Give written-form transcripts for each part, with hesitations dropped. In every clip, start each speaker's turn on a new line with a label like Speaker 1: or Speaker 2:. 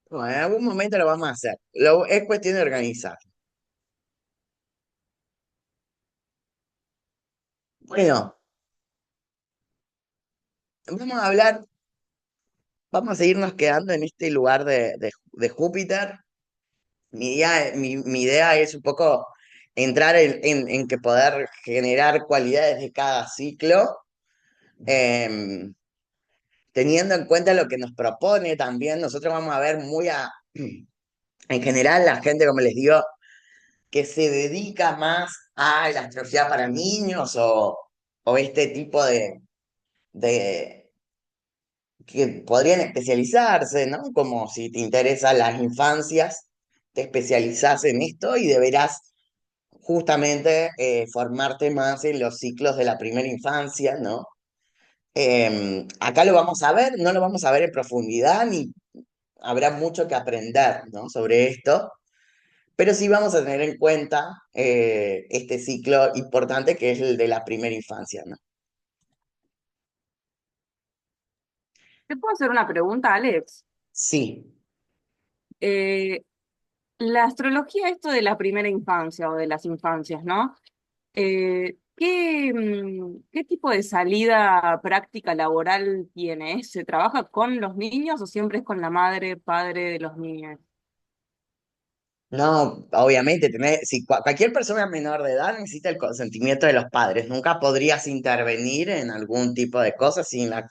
Speaker 1: Bueno, en algún momento lo vamos a hacer. Es cuestión de organizar. Bueno, vamos a hablar, vamos a seguirnos quedando en este lugar de Júpiter. Mi idea es un poco entrar en que poder generar cualidades de cada ciclo, em, teniendo en cuenta lo que nos propone también. Nosotros vamos a ver en general, la gente, como les digo, que se dedica más a la astrología para niños o este tipo de que podrían especializarse, ¿no? Como si te interesan las infancias, te especializás en esto y deberás justamente formarte más en los ciclos de la primera infancia, ¿no? Acá lo vamos a ver, no lo vamos a ver en profundidad, ni habrá mucho que aprender, ¿no? Sobre esto, pero sí vamos a tener en cuenta este ciclo importante que es el de la primera infancia, ¿no?
Speaker 2: ¿Te puedo hacer una pregunta, Alex?
Speaker 1: Sí.
Speaker 2: Eh, la astrología, esto de la primera infancia o de las infancias, ¿no? ¿Qué tipo de salida práctica laboral tiene? ¿Se trabaja con los niños o siempre es con la madre, padre de los niños?
Speaker 1: No, obviamente, si cualquier persona menor de edad necesita el consentimiento de los padres. Nunca podrías intervenir en algún tipo de cosa sin el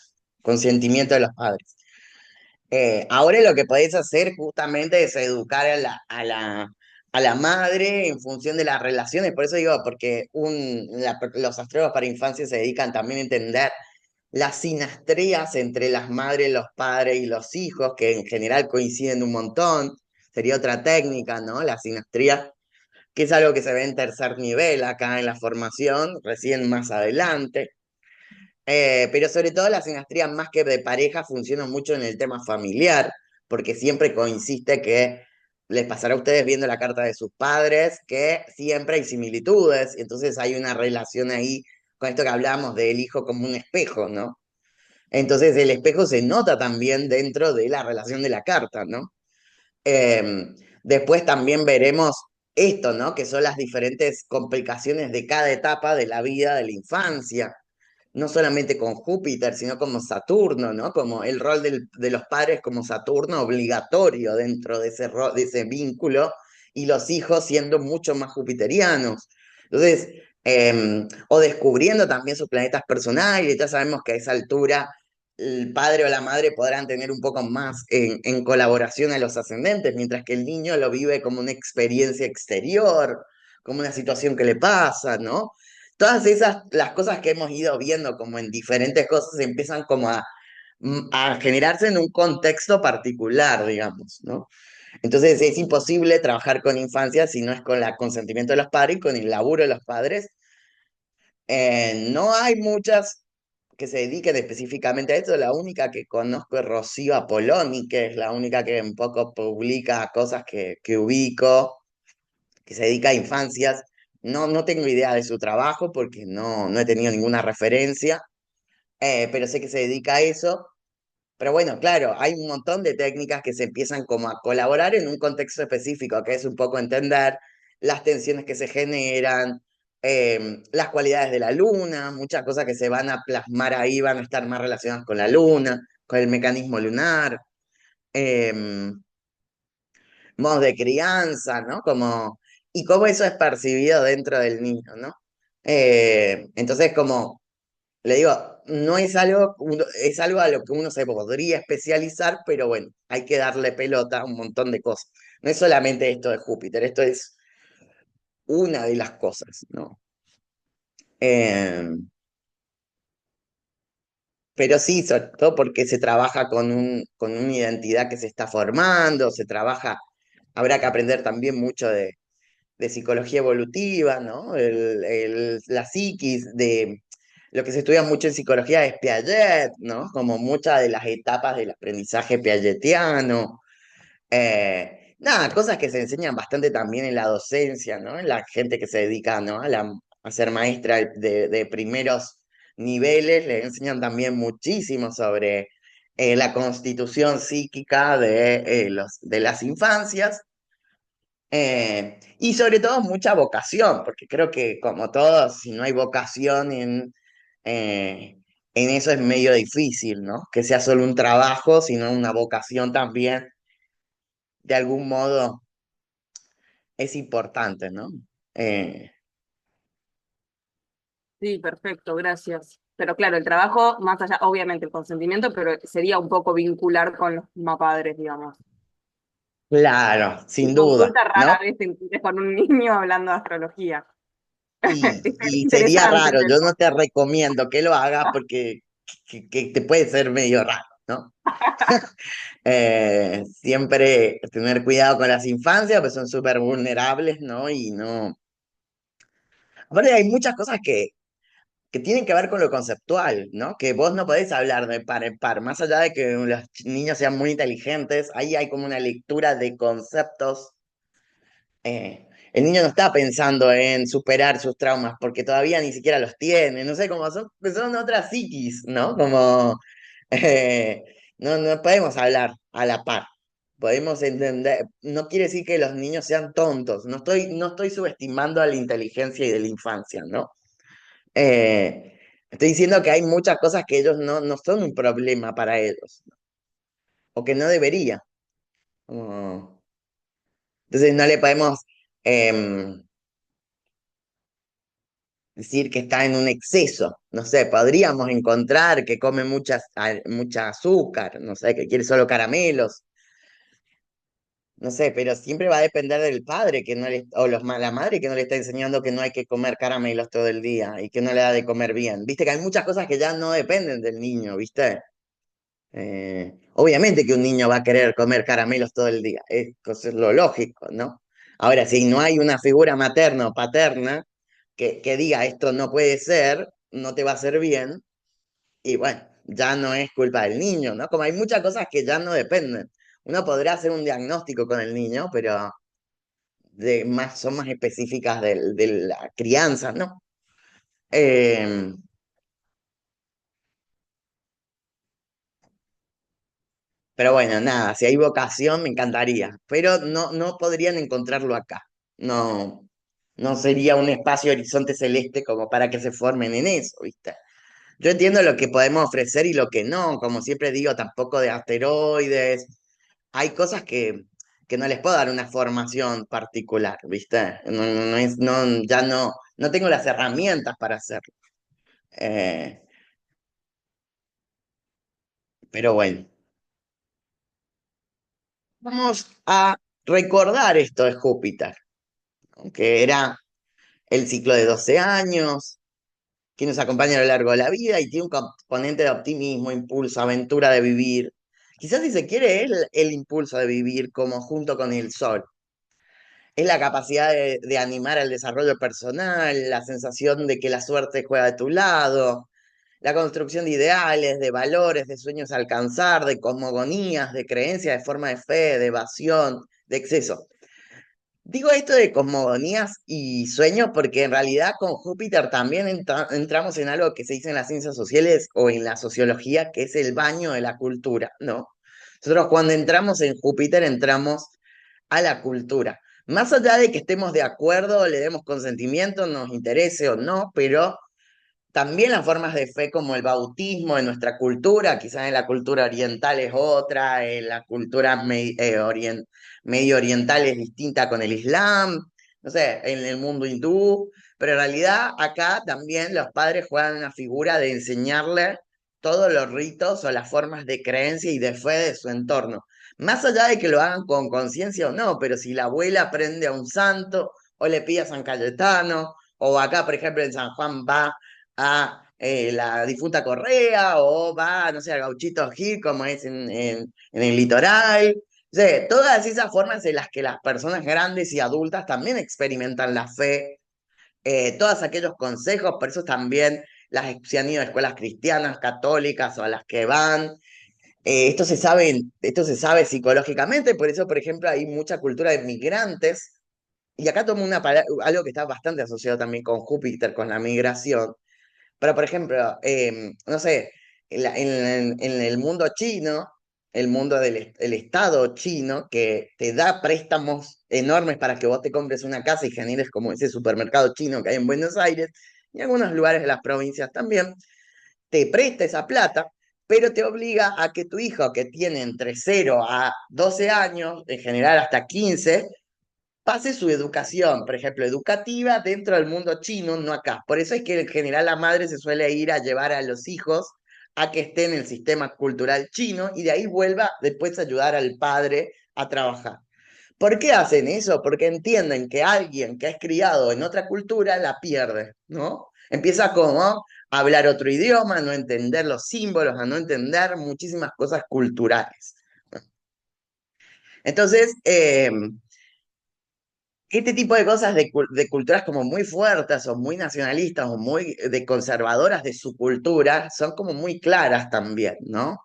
Speaker 1: consentimiento de los padres. Ahora lo que podéis hacer justamente es educar a la madre en función de las relaciones. Por eso digo, porque los astrólogos para infancia se dedican también a entender las sinastrías entre las madres, los padres y los hijos, que en general coinciden un montón. Sería otra técnica, ¿no? La sinastría, que es algo que se ve en tercer nivel acá en la formación, recién más adelante. Pero sobre todo la sinastría más que de pareja funciona mucho en el tema familiar, porque siempre coincide que les pasará a ustedes viendo la carta de sus padres, que siempre hay similitudes, y entonces hay una relación ahí con esto que hablábamos del hijo como un espejo, ¿no? Entonces el espejo se nota también dentro de la relación de la carta, ¿no? Eh, Después también veremos esto, ¿no? Que son las diferentes complicaciones de cada etapa de la vida de la infancia, no solamente con Júpiter, sino como Saturno, ¿no? Como el rol de los padres como Saturno obligatorio dentro de de ese vínculo, y los hijos siendo mucho más jupiterianos. Entonces, o descubriendo también sus planetas personales, ya sabemos que a esa altura el padre o la madre podrán tener un poco más en colaboración a los ascendentes, mientras que el niño lo vive como una experiencia exterior, como una situación que le pasa, ¿no? Todas esas, las cosas que hemos ido viendo como en diferentes cosas empiezan como a generarse en un contexto particular, digamos, ¿no? Entonces es imposible trabajar con infancia si no es con el consentimiento de los padres y con el laburo de los padres. No hay muchas que se dediquen específicamente a esto. La única que conozco es Rocío Apoloni, que es la única que un poco publica cosas que ubico, que se dedica a infancias. No, no tengo idea de su trabajo porque no he tenido ninguna referencia, pero sé que se dedica a eso. Pero bueno, claro, hay un montón de técnicas que se empiezan como a colaborar en un contexto específico, que es un poco entender las tensiones que se generan, las cualidades de la luna, muchas cosas que se van a plasmar ahí van a estar más relacionadas con la luna, con el mecanismo lunar, em, modos de crianza, ¿no? Y cómo eso es percibido dentro del niño, ¿no? Entonces, como le digo, no es algo, es algo a lo que uno se podría especializar, pero bueno, hay que darle pelota a un montón de cosas. No es solamente esto de Júpiter, esto es una de las cosas, ¿no? Eh, pero sí, sobre todo porque se trabaja con una identidad que se está formando, se trabaja, habrá que aprender también mucho de psicología evolutiva, ¿no? La psiquis, de lo que se estudia mucho en psicología es Piaget, ¿no? Como muchas de las etapas del aprendizaje piagetiano. Nada, cosas que se enseñan bastante también en la docencia, ¿no? En la gente que se dedica, ¿no? A ser maestra de primeros niveles, le enseñan también muchísimo sobre la constitución psíquica de las infancias. Y sobre todo mucha vocación, porque creo que como todos, si no hay vocación eh, en eso es medio difícil, ¿no? Que sea solo un trabajo, sino una vocación también, de algún modo es importante, ¿no? Eh,
Speaker 2: Sí, perfecto, gracias. Pero claro, el trabajo, más allá, obviamente el consentimiento, pero sería un poco vincular con los padres, digamos.
Speaker 1: claro,
Speaker 2: Mi
Speaker 1: sin duda,
Speaker 2: consulta
Speaker 1: ¿no?
Speaker 2: rara vez te encuentres con un niño hablando de astrología.
Speaker 1: Y sería
Speaker 2: Interesante
Speaker 1: raro, yo no
Speaker 2: eso.
Speaker 1: te recomiendo que lo hagas porque que te puede ser medio raro, ¿no? Siempre tener cuidado con las infancias, pues son súper vulnerables, ¿no? Y no. Aparte, hay muchas cosas que tienen que ver con lo conceptual, ¿no? Que vos no podés hablar de par en par, más allá de que los niños sean muy inteligentes, ahí hay como una lectura de conceptos. El niño no está pensando en superar sus traumas porque todavía ni siquiera los tiene, no sé, como son otras psiquis, ¿no? Como eh, no podemos hablar a la par. Podemos entender, no quiere decir que los niños sean tontos, no estoy subestimando a la inteligencia y de la infancia, ¿no? Eh, Estoy diciendo que hay muchas cosas que ellos no son un problema para ellos, o que no debería. Como- Entonces no le podemos em, decir que está en un exceso. No sé, podríamos encontrar que come mucha azúcar, no sé, que quiere solo caramelos. No sé, pero siempre va a depender del padre que no le, o la madre que no le está enseñando que no hay que comer caramelos todo el día y que no le da de comer bien. Viste que hay muchas cosas que ya no dependen del niño, ¿viste? Obviamente que un niño va a querer comer caramelos todo el día, es lo lógico, ¿no? Ahora, si no hay una figura materna o paterna que diga esto no puede ser, no te va a hacer bien, y bueno, ya no es culpa del niño, ¿no? Como hay muchas cosas que ya no dependen. Uno podrá hacer un diagnóstico con el niño, pero son más específicas de la crianza, ¿no? Eh, pero bueno, nada, si hay vocación me encantaría, pero no podrían encontrarlo acá. No, no sería un espacio horizonte celeste como para que se formen en eso, ¿viste? Yo entiendo lo que podemos ofrecer y lo que no, como siempre digo, tampoco de asteroides. Hay cosas que no les puedo dar una formación particular, ¿viste? Ya no tengo las herramientas para hacerlo. Eh, pero bueno, vamos a recordar esto de Júpiter, ¿no? Que era el ciclo de 12 años, que nos acompaña a lo largo de la vida y tiene un componente de optimismo, impulso, aventura de vivir. Quizás si se quiere el impulso de vivir como junto con el sol. Es la capacidad de animar al desarrollo personal, la sensación de que la suerte juega de tu lado, la construcción de ideales, de valores, de sueños a alcanzar, de cosmogonías, de creencias, de forma de fe, de evasión, de exceso. Digo esto de cosmogonías y sueños porque en realidad con Júpiter también entramos en algo que se dice en las ciencias sociales o en la sociología, que es el baño de la cultura, ¿no? Nosotros cuando entramos en Júpiter entramos a la cultura. Más allá de que estemos de acuerdo, le demos consentimiento, nos interese o no, pero también las formas de fe como el bautismo en nuestra cultura, quizás en la cultura oriental es otra, en la cultura medio oriental es distinta con el Islam, no sé, en el mundo hindú, pero en realidad acá también los padres juegan una figura de enseñarle todos los ritos o las formas de creencia y de fe de su entorno. Más allá de que lo hagan con conciencia o no, pero si la abuela prende a un santo o le pide a San Cayetano, o acá, por ejemplo, en San Juan va a la difunta Correa o va, no sé, al Gauchito Gil, como es en el litoral. O sea, todas esas formas en las que las personas grandes y adultas también experimentan la fe, todos aquellos consejos, por eso también se han ido a escuelas cristianas, católicas o a las que van. Esto se sabe psicológicamente, por eso, por ejemplo, hay mucha cultura de migrantes. Y acá tomo algo que está bastante asociado también con Júpiter, con la migración, pero, por ejemplo, no sé, en el mundo chino, el mundo el Estado chino, que te da préstamos enormes para que vos te compres una casa y generes como ese supermercado chino que hay en Buenos Aires y en algunos lugares de las provincias también, te presta esa plata, pero te obliga a que tu hijo, que tiene entre 0 a 12 años, en general hasta 15, pase su educación, por ejemplo, educativa dentro del mundo chino, no acá. Por eso es que en general la madre se suele ir a llevar a los hijos a que estén en el sistema cultural chino y de ahí vuelva después a ayudar al padre a trabajar. ¿Por qué hacen eso? Porque entienden que alguien que es criado en otra cultura la pierde, ¿no? Empieza como a hablar otro idioma, a no entender los símbolos, a no entender muchísimas cosas culturales. Entonces, este tipo de cosas de culturas como muy fuertes o muy nacionalistas o muy de conservadoras de su cultura son como muy claras también, ¿no?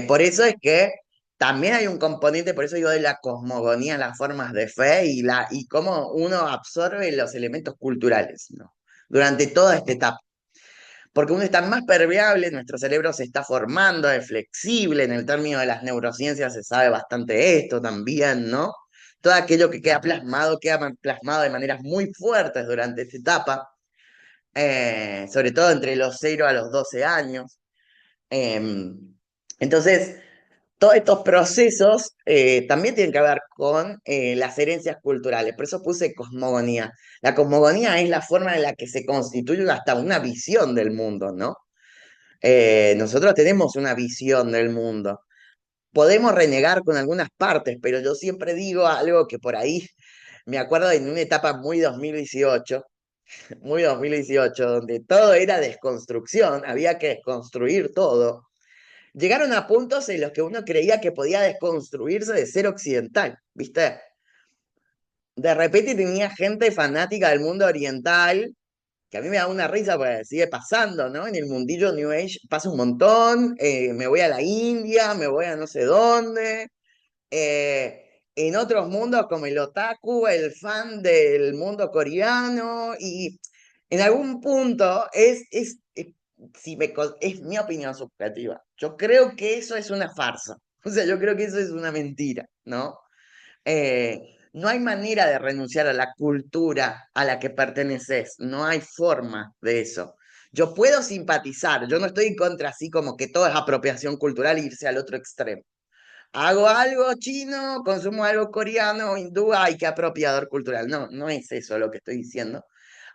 Speaker 1: Por eso es que también hay un componente, por eso digo de la cosmogonía, las formas de fe y cómo uno absorbe los elementos culturales, ¿no? Durante toda esta etapa. Porque uno está más permeable, nuestro cerebro se está formando, es flexible, en el término de las neurociencias se sabe bastante esto también, ¿no? Todo aquello que queda plasmado de maneras muy fuertes durante esta etapa, sobre todo entre los 0 a los 12 años. Em, entonces, todos estos procesos también tienen que ver con las herencias culturales, por eso puse cosmogonía. La cosmogonía es la forma en la que se constituye hasta una visión del mundo, ¿no? Nosotros tenemos una visión del mundo. Podemos renegar con algunas partes, pero yo siempre digo algo que por ahí me acuerdo en una etapa muy 2018, donde todo era desconstrucción, había que desconstruir todo. Llegaron a puntos en los que uno creía que podía desconstruirse de ser occidental, ¿viste? De repente tenía gente fanática del mundo oriental que a mí me da una risa porque sigue pasando, ¿no? En el mundillo New Age pasa un montón, me voy a la India, me voy a no sé dónde, en otros mundos como el otaku, el fan del mundo coreano, y en algún punto es mi opinión subjetiva. Yo creo que eso es una farsa, o sea, yo creo que eso es una mentira, ¿no? No hay manera de renunciar a la cultura a la que perteneces, no hay forma de eso. Yo puedo simpatizar, yo no estoy en contra así como que todo es apropiación cultural e irse al otro extremo. Hago algo chino, consumo algo coreano, hindú, ay, qué apropiador cultural. No, no es eso lo que estoy diciendo.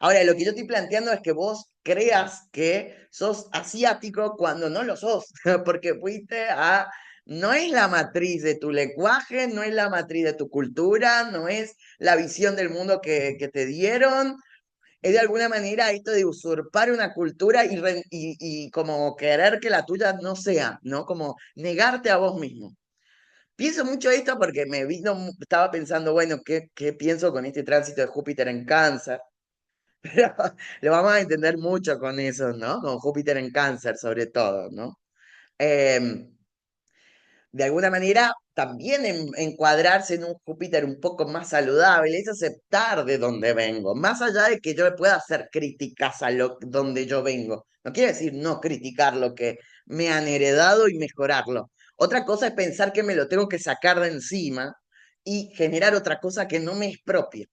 Speaker 1: Ahora, lo que yo estoy planteando es que vos creas que sos asiático cuando no lo sos, porque fuiste a... No es la matriz de tu lenguaje, no es la matriz de tu cultura, no es la visión del mundo que te dieron. Es de alguna manera esto de usurpar una cultura y como querer que la tuya no sea, ¿no? Como negarte a vos mismo. Pienso mucho esto porque estaba pensando, bueno, ¿qué pienso con este tránsito de Júpiter en Cáncer? Pero lo vamos a entender mucho con eso, ¿no? Con Júpiter en Cáncer, sobre todo, ¿no? Em, de alguna manera, también encuadrarse en un Júpiter un poco más saludable es aceptar de dónde vengo, más allá de que yo pueda hacer críticas a donde yo vengo. No quiere decir no criticar lo que me han heredado y mejorarlo. Otra cosa es pensar que me lo tengo que sacar de encima y generar otra cosa que no me es propia.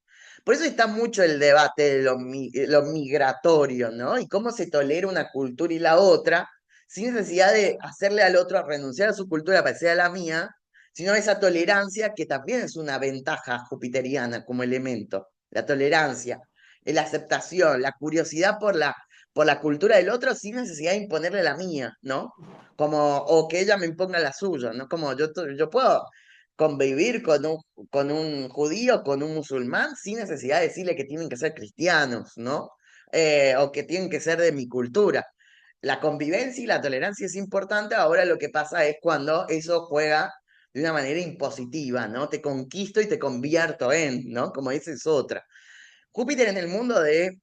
Speaker 1: Por eso está mucho el debate de lo migratorio, ¿no? Y cómo se tolera una cultura y la otra sin necesidad de hacerle al otro renunciar a su cultura para que sea la mía, sino esa tolerancia que también es una ventaja jupiteriana como elemento, la tolerancia, la aceptación, la curiosidad por la cultura del otro sin necesidad de imponerle la mía, ¿no? Como, o que ella me imponga la suya, ¿no? Como yo puedo convivir con un judío, con un musulmán, sin necesidad de decirle que tienen que ser cristianos, ¿no? O que tienen que ser de mi cultura. La convivencia y la tolerancia es importante, ahora lo que pasa es cuando eso juega de una manera impositiva, ¿no? Te conquisto y te convierto en, ¿no? Como esa es otra. Júpiter en el mundo de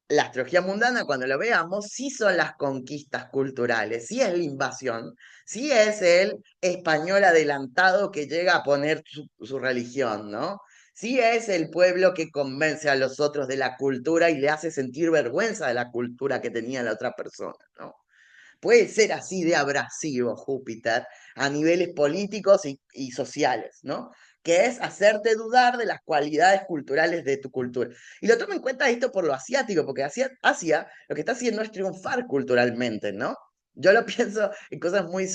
Speaker 1: la astrología mundana, cuando lo veamos, sí son las conquistas culturales, sí es la invasión, sí es el español adelantado que llega a poner su religión, ¿no? Sí es el pueblo que convence a los otros de la cultura y le hace sentir vergüenza de la cultura que tenía la otra persona, ¿no? puede ser así de abrasivo Júpiter a niveles políticos y sociales, ¿no? Que es hacerte dudar de las cualidades culturales de tu cultura. Y lo tomo en cuenta esto por lo asiático, porque Asia lo que está haciendo es triunfar culturalmente, ¿no? Yo lo pienso en cosas muy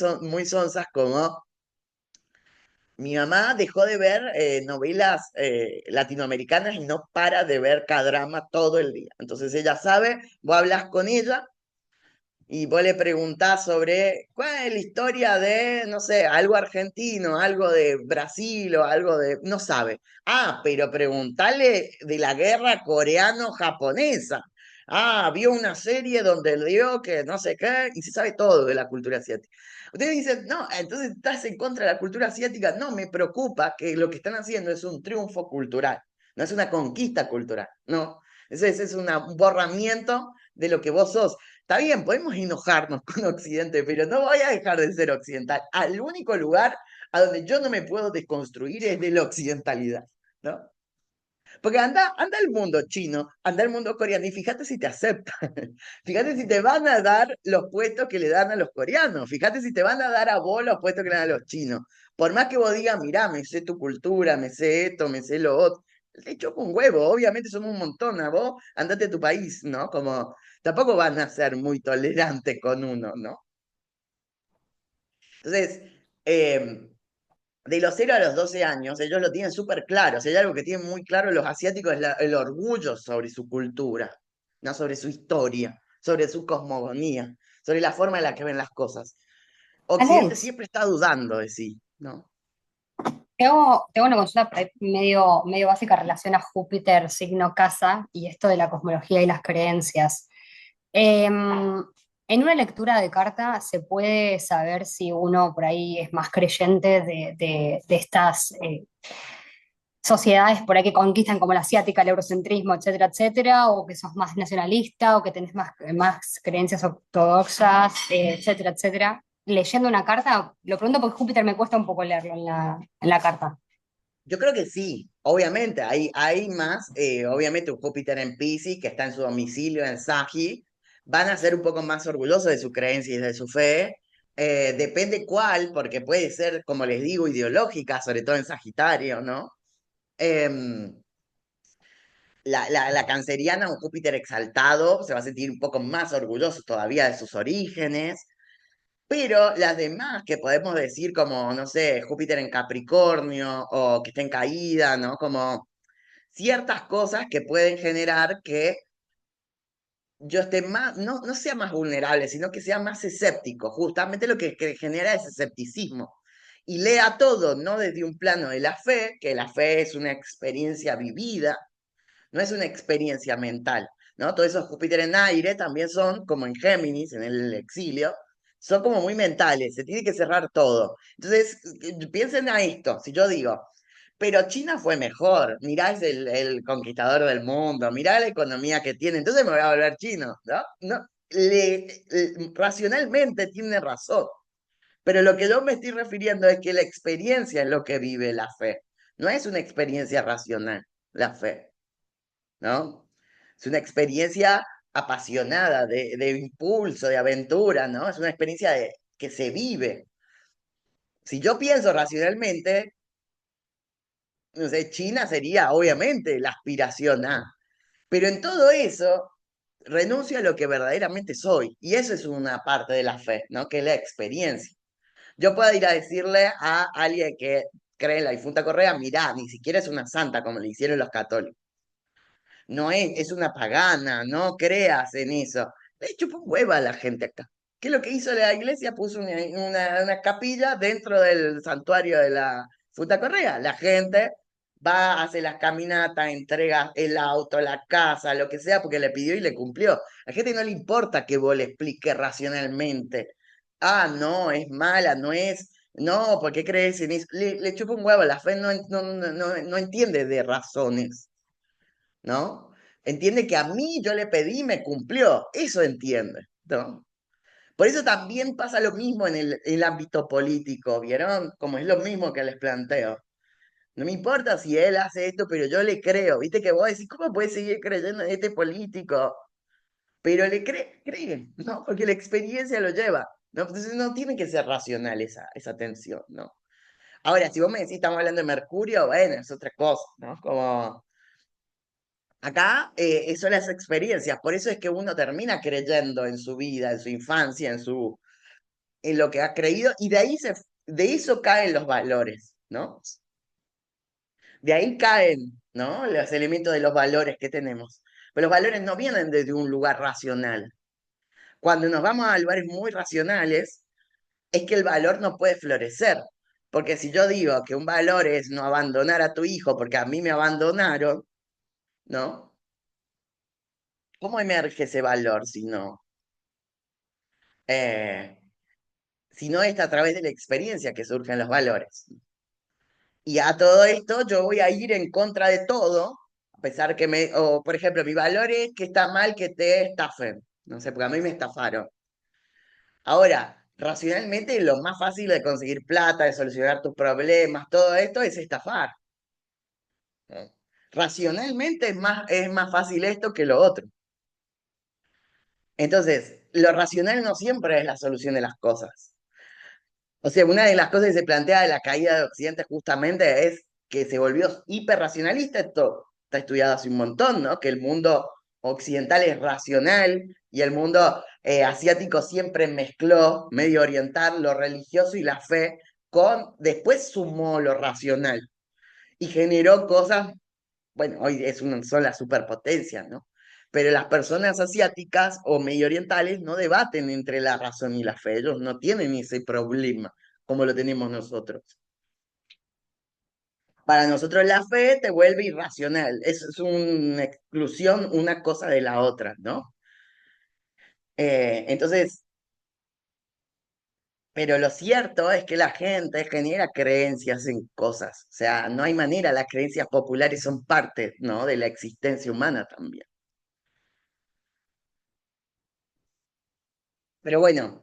Speaker 1: sonsas como mi mamá dejó de ver novelas latinoamericanas y no para de ver K-drama todo el día. Entonces ella sabe, vos hablas con ella y vos le preguntás sobre cuál es la historia de, no sé, algo argentino, algo de Brasil o algo de... No sabe. Ah, pero preguntale de la guerra coreano-japonesa. Ah, vio una serie donde dio que no sé qué, y se sabe todo de la cultura asiática. Ustedes dicen, no, entonces estás en contra de la cultura asiática. No, me preocupa que lo que están haciendo es un triunfo cultural, no es una conquista cultural, no. Ese es un borramiento de lo que vos sos. Está bien, podemos enojarnos con Occidente, pero no voy a dejar de ser occidental. Al único lugar a donde yo no me puedo desconstruir es de la occidentalidad, ¿no? Porque anda el mundo chino, anda el mundo coreano y fíjate si te aceptan. Fíjate si te van a dar los puestos que le dan a los coreanos. Fíjate si te van a dar a vos los puestos que le dan a los chinos. Por más que vos digas, mirá, me sé tu cultura, me sé esto, me sé lo otro. Le chupa un huevo, obviamente somos un montón, a vos andate a tu país, ¿no? Como tampoco van a ser muy tolerantes con uno, ¿no? Entonces, eh, de los 0 a los 12 años, ellos lo tienen súper claro. O sea, hay algo que tienen muy claro los asiáticos, es el orgullo sobre su cultura, no sobre su historia, sobre su cosmogonía, sobre la forma en la que ven las cosas. Occidente
Speaker 3: Alex,
Speaker 1: siempre está dudando de sí, ¿no?
Speaker 3: tengo una consulta por ahí medio básica en relación a Júpiter, signo casa, y esto de la cosmología y las creencias. En una lectura de carta se puede saber si uno por ahí es más creyente de estas sociedades por ahí que conquistan como la asiática, el eurocentrismo, etcétera, etcétera, o que sos más nacionalista, o que tenés más creencias ortodoxas, etcétera, etcétera. Leyendo una carta, lo pregunto porque Júpiter me cuesta un poco leerlo en la carta.
Speaker 1: Yo creo que sí, obviamente, hay más, obviamente un Júpiter en Piscis que está en su domicilio en Sagi, van a ser un poco más orgullosos de su creencia y de su fe, depende cuál, porque puede ser, como les digo, ideológica, sobre todo en Sagitario, ¿no? Em, la canceriana, un Júpiter exaltado, se va a sentir un poco más orgulloso todavía de sus orígenes, pero las demás que podemos decir como, no sé, Júpiter en Capricornio o que está en caída, ¿no? Como ciertas cosas que pueden generar que yo esté más, no sea más vulnerable, sino que sea más escéptico. Justamente lo que genera es escepticismo. Y lea todo, no desde un plano de la fe, que la fe es una experiencia vivida, no es una experiencia mental, ¿no? Todos esos Júpiter en aire también son, como en Géminis, en el exilio, son como muy mentales, se tiene que cerrar todo. Entonces, piensen a esto, si yo digo, pero China fue mejor, mirá, es el conquistador del mundo, mirá la economía que tiene, entonces me voy a volver chino, ¿no? No, racionalmente tiene razón, pero lo que yo me estoy refiriendo es que la experiencia es lo que vive la fe, no es una experiencia racional, la fe. ¿No? Es una experiencia apasionada, de impulso, de aventura, ¿no? Es una experiencia que se vive. Si yo pienso racionalmente, no sé, China sería obviamente la aspiración a, pero en todo eso renuncio a lo que verdaderamente soy, y eso es una parte de la fe, ¿no? Que es la experiencia. Yo puedo ir a decirle a alguien que cree en la difunta Correa, mirá, ni siquiera es una santa como le hicieron los católicos. No es una pagana, no creas en eso. Le chupó un huevo a la gente acá. ¿Qué es lo que hizo la iglesia? Puso una capilla dentro del santuario de la Futa Correa. La gente va, hace las caminatas, entrega el auto, la casa, lo que sea, porque le pidió y le cumplió. A la gente no le importa que vos le expliques racionalmente. Ah, no, es mala, no es. No, ¿por qué crees en eso? Le chupa un huevo, la fe no entiende de razones. ¿No? Entiende que a mí yo le pedí y me cumplió. Eso entiende, ¿no? Por eso también pasa lo mismo en el ámbito político, ¿vieron? Como es lo mismo que les planteo. No me importa si él hace esto, pero yo le creo. ¿Viste que vos decís, cómo puedes seguir creyendo en este político? pero creen, ¿no? Porque la experiencia lo lleva, ¿no? Entonces no tiene que ser racional esa tensión, ¿no? Ahora, si vos me decís, estamos hablando de Mercurio, bueno, es otra cosa, ¿no? Como acá son las experiencias, por eso es que uno termina creyendo en su vida, en su infancia, en lo que ha creído, y de eso caen los valores, ¿no? De ahí caen, ¿no? Los elementos de los valores que tenemos. Pero los valores no vienen desde un lugar racional. Cuando nos vamos a lugares muy racionales, es que el valor no puede florecer. Porque si yo digo que un valor es no abandonar a tu hijo porque a mí me abandonaron, ¿no? ¿Cómo emerge ese valor eh, si no es a través de la experiencia que surgen los valores? Y a todo esto yo voy a ir en contra de todo, a pesar o por ejemplo, mi valor es que está mal que te estafen. No sé, porque a mí me estafaron. Ahora, racionalmente lo más fácil de conseguir plata, de solucionar tus problemas, todo esto es estafar. ¿No? Racionalmente es más fácil esto que lo otro. Entonces, lo racional no siempre es la solución de las cosas. O sea, una de las cosas que se plantea de la caída de Occidente justamente es que se volvió hiperracionalista. Esto está estudiado hace un montón, ¿no? Que el mundo occidental es racional y el mundo asiático siempre mezcló medio oriental, lo religioso y la fe, después sumó lo racional y generó cosas, bueno, hoy son las superpotencias, ¿no? Pero las personas asiáticas o medio orientales no debaten entre la razón y la fe, ellos no tienen ese problema como lo tenemos nosotros. Para nosotros la fe te vuelve irracional, es una exclusión una cosa de la otra, ¿no? Entonces, pero lo cierto es que la gente genera creencias en cosas, o sea, no hay manera, las creencias populares son parte, ¿no? De la existencia humana también. Pero bueno,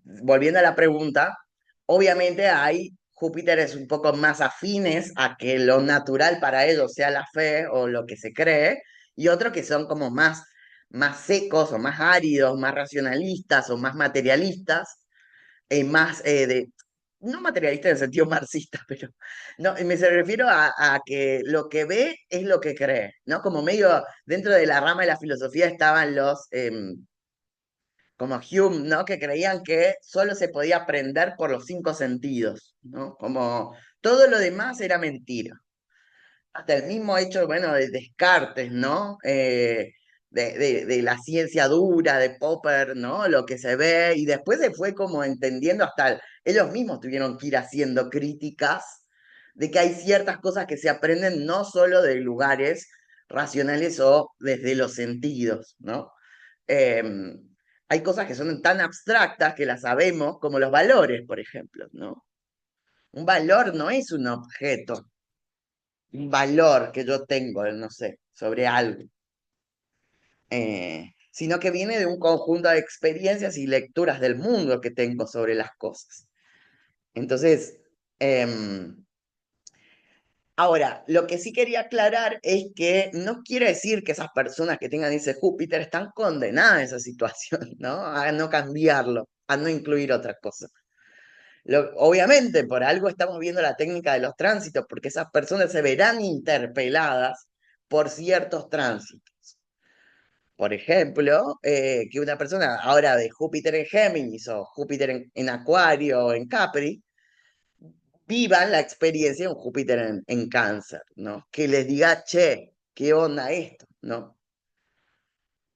Speaker 1: volviendo a la pregunta, obviamente Júpiter es un poco más afines a que lo natural para ellos sea la fe o lo que se cree, y otros que son como más secos o más áridos, más racionalistas o más materialistas, más no materialista en el sentido marxista, pero no, me refiero a que lo que ve es lo que cree, ¿no? Como medio dentro de la rama de la filosofía estaban como Hume, ¿no? Que creían que solo se podía aprender por los cinco sentidos, ¿no? Como todo lo demás era mentira. Hasta el mismo hecho, bueno, de Descartes, ¿no? De la ciencia dura, de Popper, ¿no? Lo que se ve, y después se fue como entendiendo ellos mismos tuvieron que ir haciendo críticas de que hay ciertas cosas que se aprenden no solo de lugares racionales o desde los sentidos, ¿no? Em, Hay cosas que son tan abstractas que las sabemos, como los valores, por ejemplo, ¿no? Un valor no es un objeto, un valor que yo tengo, no sé, sobre algo, sino que viene de un conjunto de experiencias y lecturas del mundo que tengo sobre las cosas. Entonces, em, ahora, lo que sí quería aclarar es que no quiere decir que esas personas que tengan ese Júpiter están condenadas a esa situación, ¿no? A no cambiarlo, a no incluir otra cosa. Obviamente, por algo estamos viendo la técnica de los tránsitos, porque esas personas se verán interpeladas por ciertos tránsitos. Por ejemplo, que una persona ahora de Júpiter en Géminis o Júpiter en Acuario o en Capri, vivan la experiencia de un Júpiter en Cáncer, ¿no? Que les diga, che, ¿qué onda esto? ¿No?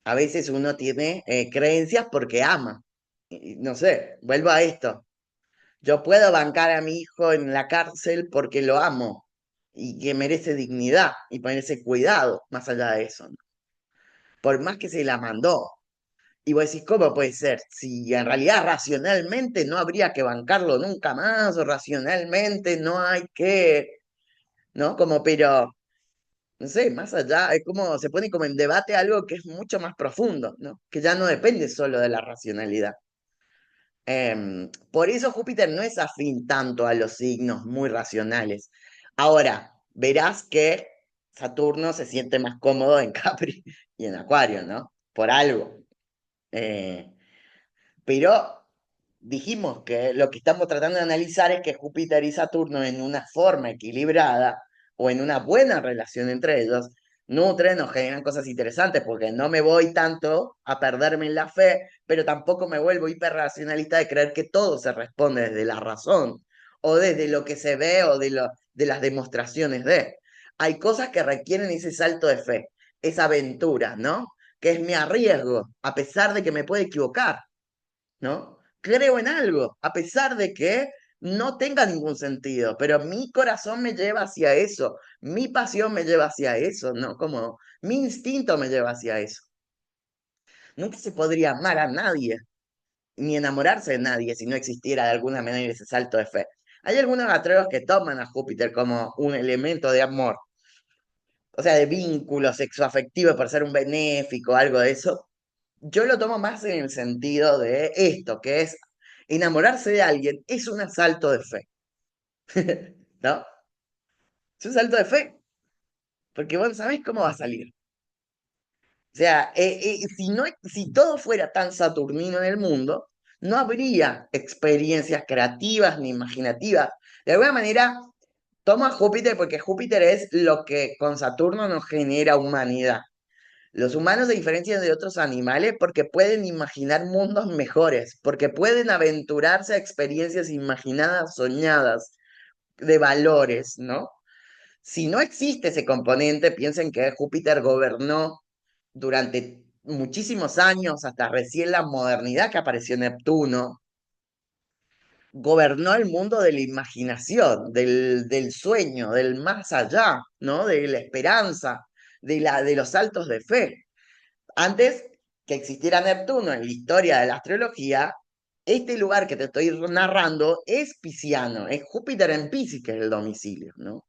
Speaker 1: A veces uno tiene creencias porque ama. No sé, vuelvo a esto. Yo puedo bancar a mi hijo en la cárcel porque lo amo y que merece dignidad y merece cuidado más allá de eso, ¿no? Por más que se la mandó. Y vos decís, ¿cómo puede ser? Si en realidad racionalmente no habría que bancarlo nunca más, o racionalmente no hay que, ¿no? Como, pero, no sé, más allá, es como, se pone como en debate algo que es mucho más profundo, ¿no? Que ya no depende solo de la racionalidad. Por eso Júpiter no es afín tanto a los signos muy racionales. Ahora, verás que Saturno se siente más cómodo en Capri y en Acuario, ¿no? por algo. Eh, pero dijimos que lo que estamos tratando de analizar es que Júpiter y Saturno en una forma equilibrada o en una buena relación entre ellos nutren o generan cosas interesantes, porque no me voy tanto a perderme en la fe, pero tampoco me vuelvo hiperracionalista de creer que todo se responde desde la razón o desde lo que se ve o de las demostraciones de. Hay cosas que requieren ese salto de fe, esa aventura, ¿no? Que es mi arriesgo, a pesar de que me puede equivocar, ¿no? Creo en algo, a pesar de que no tenga ningún sentido, pero mi corazón me lleva hacia eso, mi pasión me lleva hacia eso, ¿no? Como mi instinto me lleva hacia eso. Nunca se podría amar a nadie, ni enamorarse de nadie si no existiera de alguna manera ese salto de fe. Hay algunos ateos que toman a Júpiter como un elemento de amor, o sea, de vínculo sexoafectivo por ser un benéfico, algo de eso. Yo lo tomo más en el sentido de esto, que es enamorarse de alguien es un asalto de fe, ¿no? Es un salto de fe, porque vos no sabés cómo va a salir. O sea, si todo fuera tan saturnino en el mundo, no habría experiencias creativas ni imaginativas. De alguna manera, tomo a Júpiter porque Júpiter es lo que con Saturno nos genera humanidad. Los humanos se diferencian de otros animales porque pueden imaginar mundos mejores, porque pueden aventurarse a experiencias imaginadas, soñadas, de valores, ¿no? Si no existe ese componente, piensen que Júpiter gobernó durante muchísimos años, hasta recién la modernidad que apareció Neptuno, gobernó el mundo de la imaginación, del sueño, del más allá, ¿no? De la esperanza, de los saltos de fe. Antes que existiera Neptuno en la historia de la astrología, este lugar que te estoy narrando es pisciano, es Júpiter en Piscis, que es el domicilio, ¿no?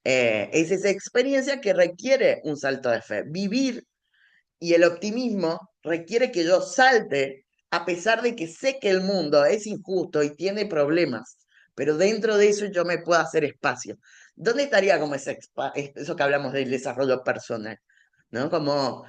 Speaker 1: Es esa experiencia que requiere un salto de fe. Vivir y el optimismo requiere que yo salte a pesar de que sé que el mundo es injusto y tiene problemas, pero dentro de eso yo me puedo hacer espacio. ¿Dónde estaría como eso que hablamos del desarrollo personal? ¿No? Como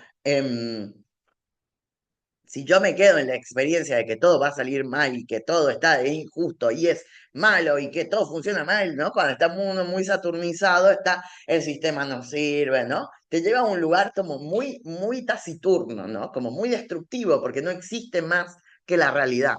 Speaker 1: si yo me quedo en la experiencia de que todo va a salir mal y que todo está es injusto y es malo y que todo funciona mal, ¿no? Cuando está uno muy saturnizado, está el sistema no sirve, ¿no? Te lleva a un lugar como muy, muy taciturno, ¿no? Como muy destructivo porque no existe más que la realidad.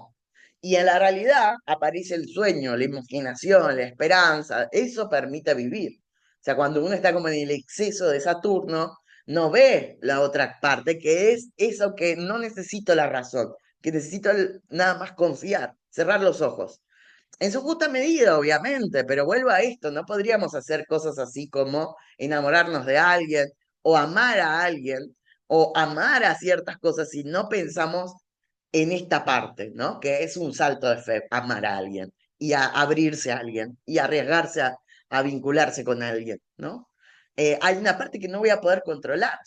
Speaker 1: Y en la realidad aparece el sueño, la imaginación, la esperanza, eso permite vivir. O sea, cuando uno está como en el exceso de Saturno, no ve la otra parte, que es eso que no necesito la razón, que necesito nada más confiar, cerrar los ojos. En su justa medida, obviamente, pero vuelvo a esto, no podríamos hacer cosas así como enamorarnos de alguien o amar a alguien o amar a ciertas cosas si no pensamos en esta parte, ¿no? Que es un salto de fe, amar a alguien y a abrirse a alguien y arriesgarse a vincularse con alguien, ¿no? Hay una parte que no voy a poder controlar.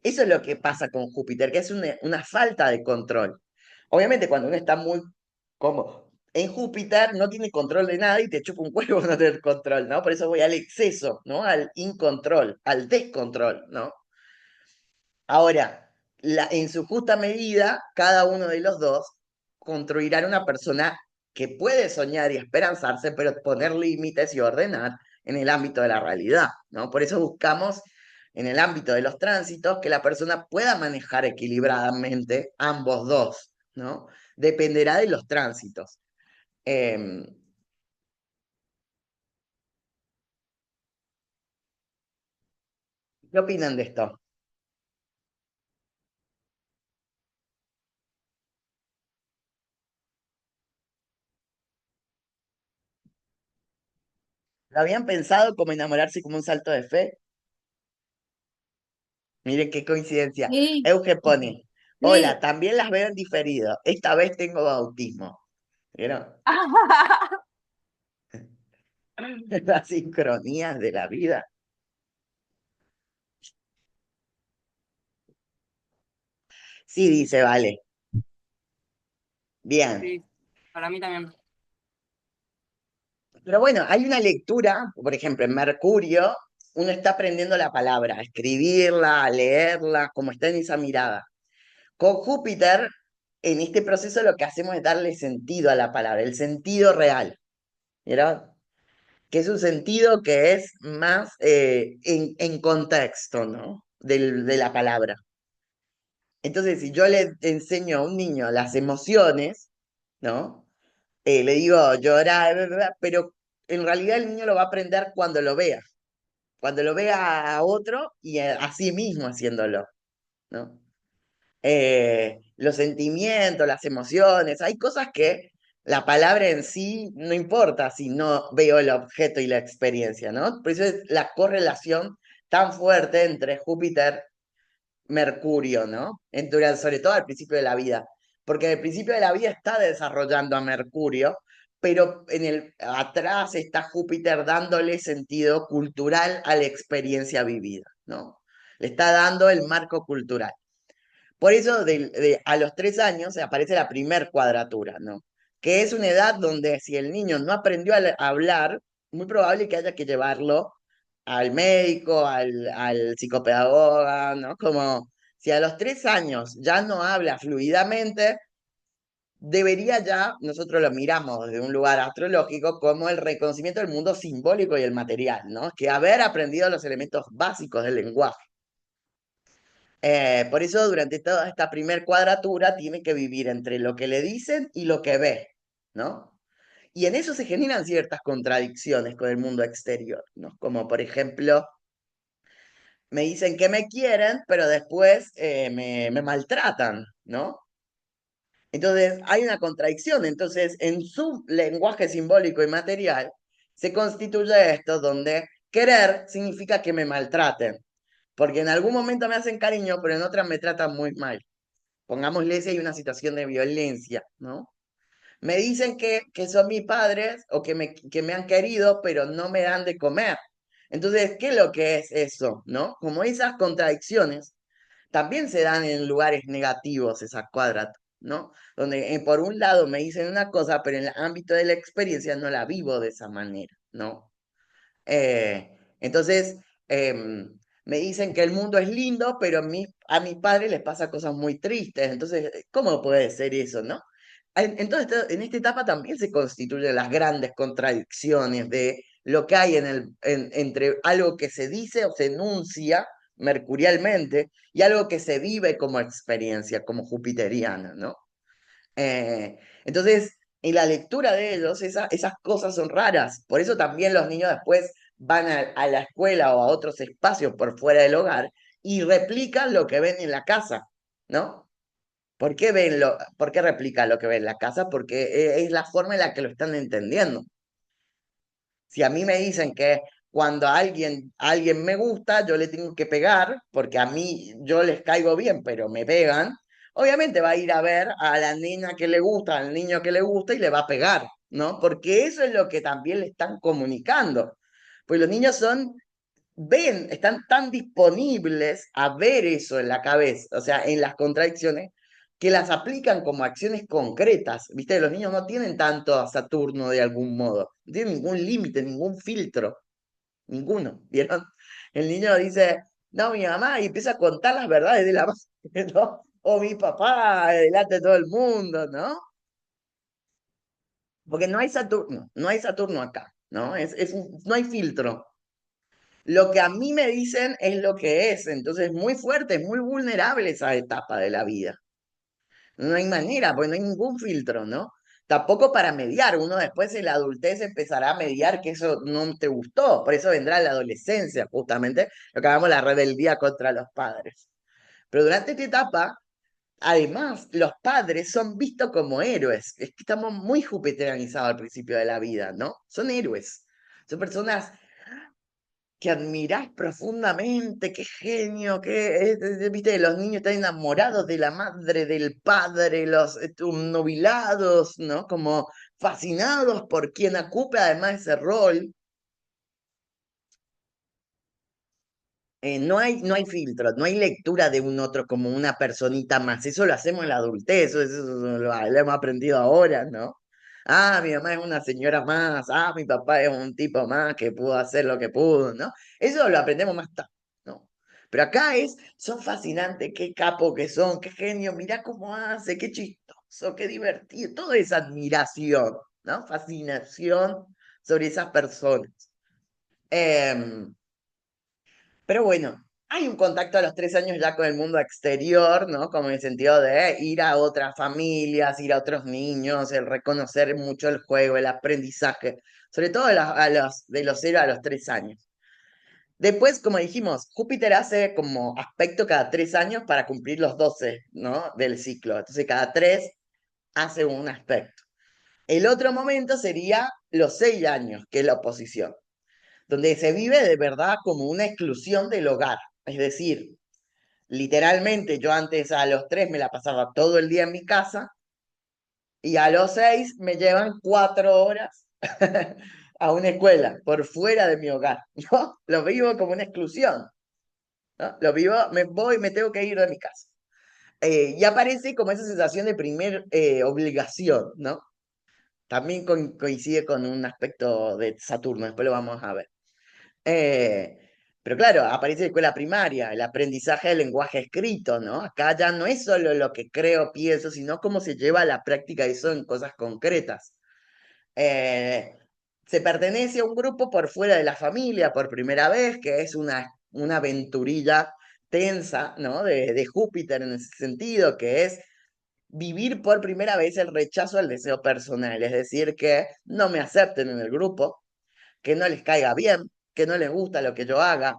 Speaker 1: Eso es lo que pasa con Júpiter, que es una falta de control. Obviamente, cuando uno está muy como en Júpiter, no tiene control de nada y te chupa un huevo no tener control, ¿no? Por eso voy al exceso, ¿no? Al incontrol, al descontrol, ¿no? Ahora, en su justa medida, cada uno de los dos construirán una persona que puede soñar y esperanzarse, pero poner límites y ordenar en el ámbito de la realidad, ¿no? Por eso buscamos en el ámbito de los tránsitos que la persona pueda manejar equilibradamente ambos dos, ¿no? Dependerá de los tránsitos. Em, ¿Qué opinan de esto? ¿Lo habían pensado como enamorarse como un salto de fe? Miren qué coincidencia.
Speaker 3: Sí,
Speaker 1: Euge pone, hola,
Speaker 3: sí.
Speaker 1: también las veo en diferido. Esta vez tengo bautismo. ¿Vieron? Las sincronías de la vida. Sí, dice, vale. Bien.
Speaker 2: Sí, para mí también.
Speaker 1: Pero bueno, hay una lectura, por ejemplo, en Mercurio, uno está aprendiendo la palabra, a escribirla, a leerla, como está en esa mirada. Con Júpiter, en este proceso lo que hacemos es darle sentido a la palabra, el sentido real, ¿verdad? Que es un sentido que es más en contexto, ¿no? De la palabra. Entonces, si yo le enseño a un niño las emociones, ¿no? Le digo llorar, bla, bla, bla, pero en realidad el niño lo va a aprender cuando lo vea a otro y a sí mismo haciéndolo, ¿no? Los sentimientos, las emociones, hay cosas que la palabra en sí no importa si no veo el objeto y la experiencia, ¿no? Por eso es la correlación tan fuerte entre Júpiter Mercurio, ¿no? Sobre todo al principio de la vida, porque en el principio de la vida está desarrollando a Mercurio, pero atrás está Júpiter dándole sentido cultural a la experiencia vivida, ¿no? Le está dando el marco cultural. Por eso a los 3 años aparece la primer cuadratura, ¿no? Que es una edad donde si el niño no aprendió a hablar, muy probable que haya que llevarlo al médico, al psicopedagoga, ¿no? Como si a los 3 años ya no habla fluidamente, debería ya, nosotros lo miramos desde un lugar astrológico como el reconocimiento del mundo simbólico y el material, ¿no? Que haber aprendido los elementos básicos del lenguaje. Por eso durante toda esta primer cuadratura tiene que vivir entre lo que le dicen y lo que ve, ¿no? Y en eso se generan ciertas contradicciones con el mundo exterior, ¿no? Como por ejemplo, me dicen que me quieren, pero después me maltratan, ¿no? Entonces hay una contradicción. Entonces, en su lenguaje simbólico y material, se constituye esto donde querer significa que me maltraten, porque en algún momento me hacen cariño, pero en otras me tratan muy mal. Pongámosle si hay una situación de violencia, ¿no? Me dicen que son mis padres o que me han querido, pero no me dan de comer. Entonces, ¿qué es lo que es eso, no? Como esas contradicciones también se dan en lugares negativos, esas cuadras, ¿no? Donde por un lado me dicen una cosa, pero en el ámbito de la experiencia no la vivo de esa manera, ¿no? Entonces, me dicen que el mundo es lindo, pero a mis padres les pasa cosas muy tristes. Entonces, ¿cómo puede ser eso, no? Entonces, en esta etapa también se constituyen las grandes contradicciones de lo que hay entre algo que se dice o se enuncia mercurialmente y algo que se vive como experiencia, como jupiteriana, ¿no? Entonces, en la lectura de ellos, esas cosas son raras. Por eso también los niños después van a la escuela o a otros espacios por fuera del hogar y replican lo que ven en la casa, ¿no? ¿Por qué replican lo que ven en la casa? Porque es la forma en la que lo están entendiendo. Si a mí me dicen que cuando alguien me gusta, yo le tengo que pegar, porque a mí yo les caigo bien, pero me pegan, obviamente va a ir a ver a la niña que le gusta, al niño que le gusta y le va a pegar, ¿no? Porque eso es lo que también le están comunicando. Pues los niños están tan disponibles a ver eso en la cabeza, o sea, en las contradicciones, que las aplican como acciones concretas. ¿Viste? Los niños no tienen tanto a Saturno de algún modo, no tienen ningún límite, ningún filtro, ninguno, ¿vieron? El niño dice, no, mi mamá, y empieza a contar las verdades de la madre, ¿no? O mi papá, delante de todo el mundo, ¿no? Porque no hay Saturno acá, ¿no? No hay filtro. Lo que a mí me dicen es lo que es, entonces es muy fuerte, es muy vulnerable esa etapa de la vida. No hay manera, porque no hay ningún filtro, ¿no? Tampoco para mediar, uno después en la adultez empezará a mediar que eso no te gustó, por eso vendrá la adolescencia, justamente, lo que llamamos la rebeldía contra los padres. Pero durante esta etapa, además, los padres son vistos como héroes, es que estamos muy jupiterianizados al principio de la vida, ¿no? Son héroes, son personas que admirás profundamente, qué genio, viste, los niños están enamorados de la madre, del padre, los nubilados, ¿no? Como fascinados por quien ocupe además ese rol. No hay filtro, no hay lectura de un otro como una personita más. Eso lo hacemos en la adultez, eso lo hemos aprendido ahora, ¿no? Ah, mi mamá es una señora más, ah, mi papá es un tipo más que pudo hacer lo que pudo, ¿no? Eso lo aprendemos más tarde, ¿no? Pero acá son fascinantes, qué capo que son, qué genio, mirá cómo hace, qué chistoso, qué divertido, todo es admiración, ¿no? Fascinación sobre esas personas. Em, pero bueno, hay un contacto a los 3 años ya con el mundo exterior, ¿no? Como en el sentido de ir a otras familias, ir a otros niños, el reconocer mucho el juego, el aprendizaje, sobre todo de los 0 a los 3 años. Después, como dijimos, Júpiter hace como aspecto cada 3 años para cumplir los 12, ¿no? Del ciclo. Entonces, cada 3 hace un aspecto. El otro momento sería los 6 años, que es la oposición, donde se vive de verdad como una exclusión del hogar. Es decir, literalmente yo antes a los 3 me la pasaba todo el día en mi casa y a los 6 me llevan 4 horas a una escuela por fuera de mi hogar. ¿No? Lo vivo como una exclusión. ¿No? Lo vivo, me voy, me tengo que ir de mi casa. Y aparece como esa sensación de primer obligación, ¿no? También coincide con un aspecto de Saturno, después lo vamos a ver. Eh, pero claro, aparece la escuela primaria, el aprendizaje del lenguaje escrito, ¿no? Acá ya no es solo lo que creo, pienso, sino cómo se lleva a la práctica eso en cosas concretas. Eh, Se pertenece a un grupo por fuera de la familia por primera vez, que es una aventurilla tensa, ¿no? De Júpiter en ese sentido, que es vivir por primera vez el rechazo al deseo personal, es decir, que no me acepten en el grupo, que no les caiga bien, que no les gusta lo que yo haga,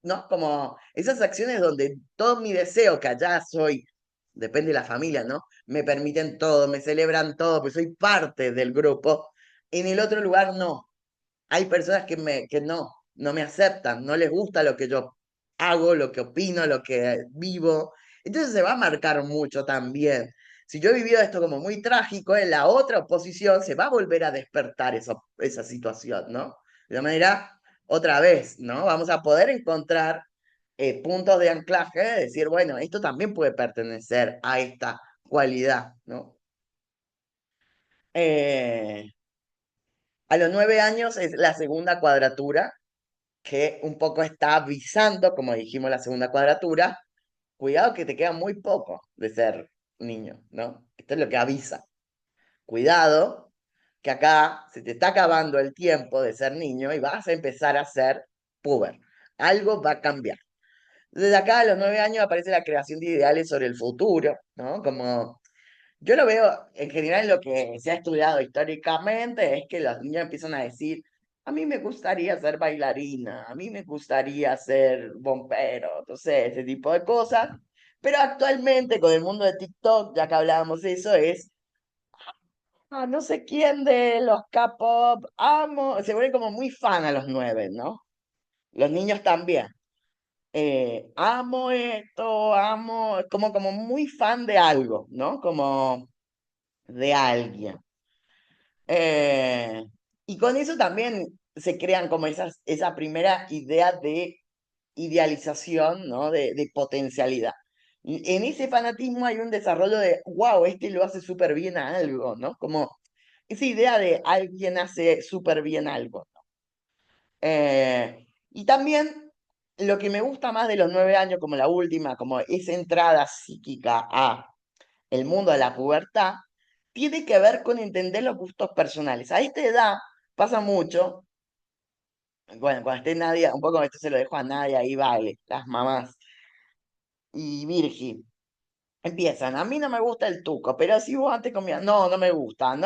Speaker 1: ¿no? Como esas acciones donde todo mi deseo, que allá soy, depende de la familia, ¿no? Me permiten todo, me celebran todo, pues soy parte del grupo. En el otro lugar no. Hay personas que no me aceptan, no les gusta lo que yo hago, lo que opino, lo que vivo. Entonces se va a marcar mucho también. Si yo he vivido esto como muy trágico, en la otra oposición se va a volver a despertar esa situación, ¿no? De la manera, otra vez, ¿no? Vamos a poder encontrar puntos de anclaje, de decir, bueno, esto también puede pertenecer a esta cualidad, ¿no? Eh, a los 9 años es la segunda cuadratura, que un poco está avisando, como dijimos, la segunda cuadratura, cuidado que te queda muy poco de ser niño, ¿no? Esto es lo que avisa. Cuidado, que acá se te está acabando el tiempo de ser niño y vas a empezar a ser puber. Algo va a cambiar. Desde acá a los 9 años aparece la creación de ideales sobre el futuro, ¿no? Como yo lo veo en general lo que se ha estudiado históricamente es que los niños empiezan a decir, a mí me gustaría ser bailarina, a mí me gustaría ser bombero, entonces ese tipo de cosas. Pero actualmente con el mundo de TikTok, ya que hablábamos de eso, no sé quién de los K-pop, amo, se vuelve como muy fan a los 9, ¿no? Los niños también. Amo esto, amo, como muy fan de algo, ¿no? Como de alguien. Eh, y con eso también se crean como esa primera idea de idealización, ¿no? De potencialidad. Y en ese fanatismo hay un desarrollo de, wow, este lo hace súper bien a algo, ¿no? Como esa idea de alguien hace súper bien algo. Y también lo que me gusta más de los 9 años, como la última, como esa entrada psíquica a el mundo de la pubertad, tiene que ver con entender los gustos personales. A esta edad pasa mucho, bueno, cuando esté Nadia, un poco esto se lo dejo a Nadia y Vale, las mamás y Virgi, empiezan, a mí no me gusta el tuco, pero si vos antes comías, no, no me gusta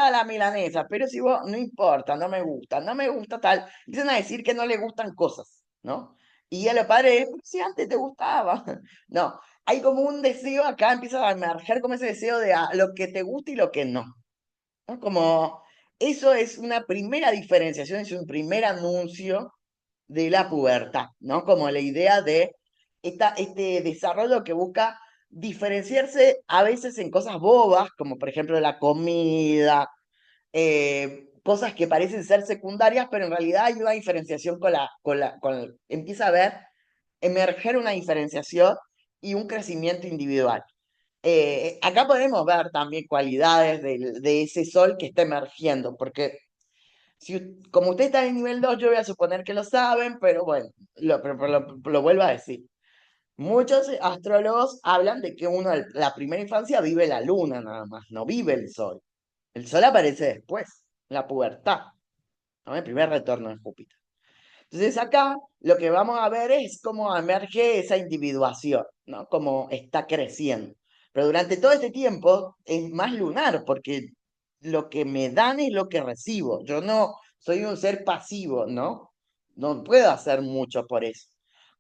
Speaker 1: la milanesa, pero si vos, no importa, no me gusta tal, empiezan a decir que no le gustan cosas, ¿no? Y a los padres, pero si antes te gustaba, no, hay como un deseo acá, empieza a emerger como ese deseo de lo que te gusta y lo que no, ¿no? Como eso es una primera diferenciación, es un primer anuncio de la pubertad, ¿no? Como la idea de este desarrollo que busca diferenciarse a veces en cosas bobas, como por ejemplo la comida, cosas que parecen ser secundarias, pero en realidad hay una diferenciación empieza a ver, emerger una diferenciación y un crecimiento individual. Acá podemos ver también cualidades de ese sol que está emergiendo, porque como usted está en nivel 2 yo voy a suponer que lo saben, pero bueno, lo vuelvo a decir. Muchos astrólogos hablan de que uno, la primera infancia vive la luna nada más, no vive el sol. El sol aparece después, en la pubertad, ¿no? El primer retorno de Júpiter. Entonces acá lo que vamos a ver es cómo emerge esa individuación, ¿no? Cómo está creciendo. Pero durante todo este tiempo es más lunar, porque lo que me dan es lo que recibo. Yo no soy un ser pasivo, ¿no? No puedo hacer mucho por eso.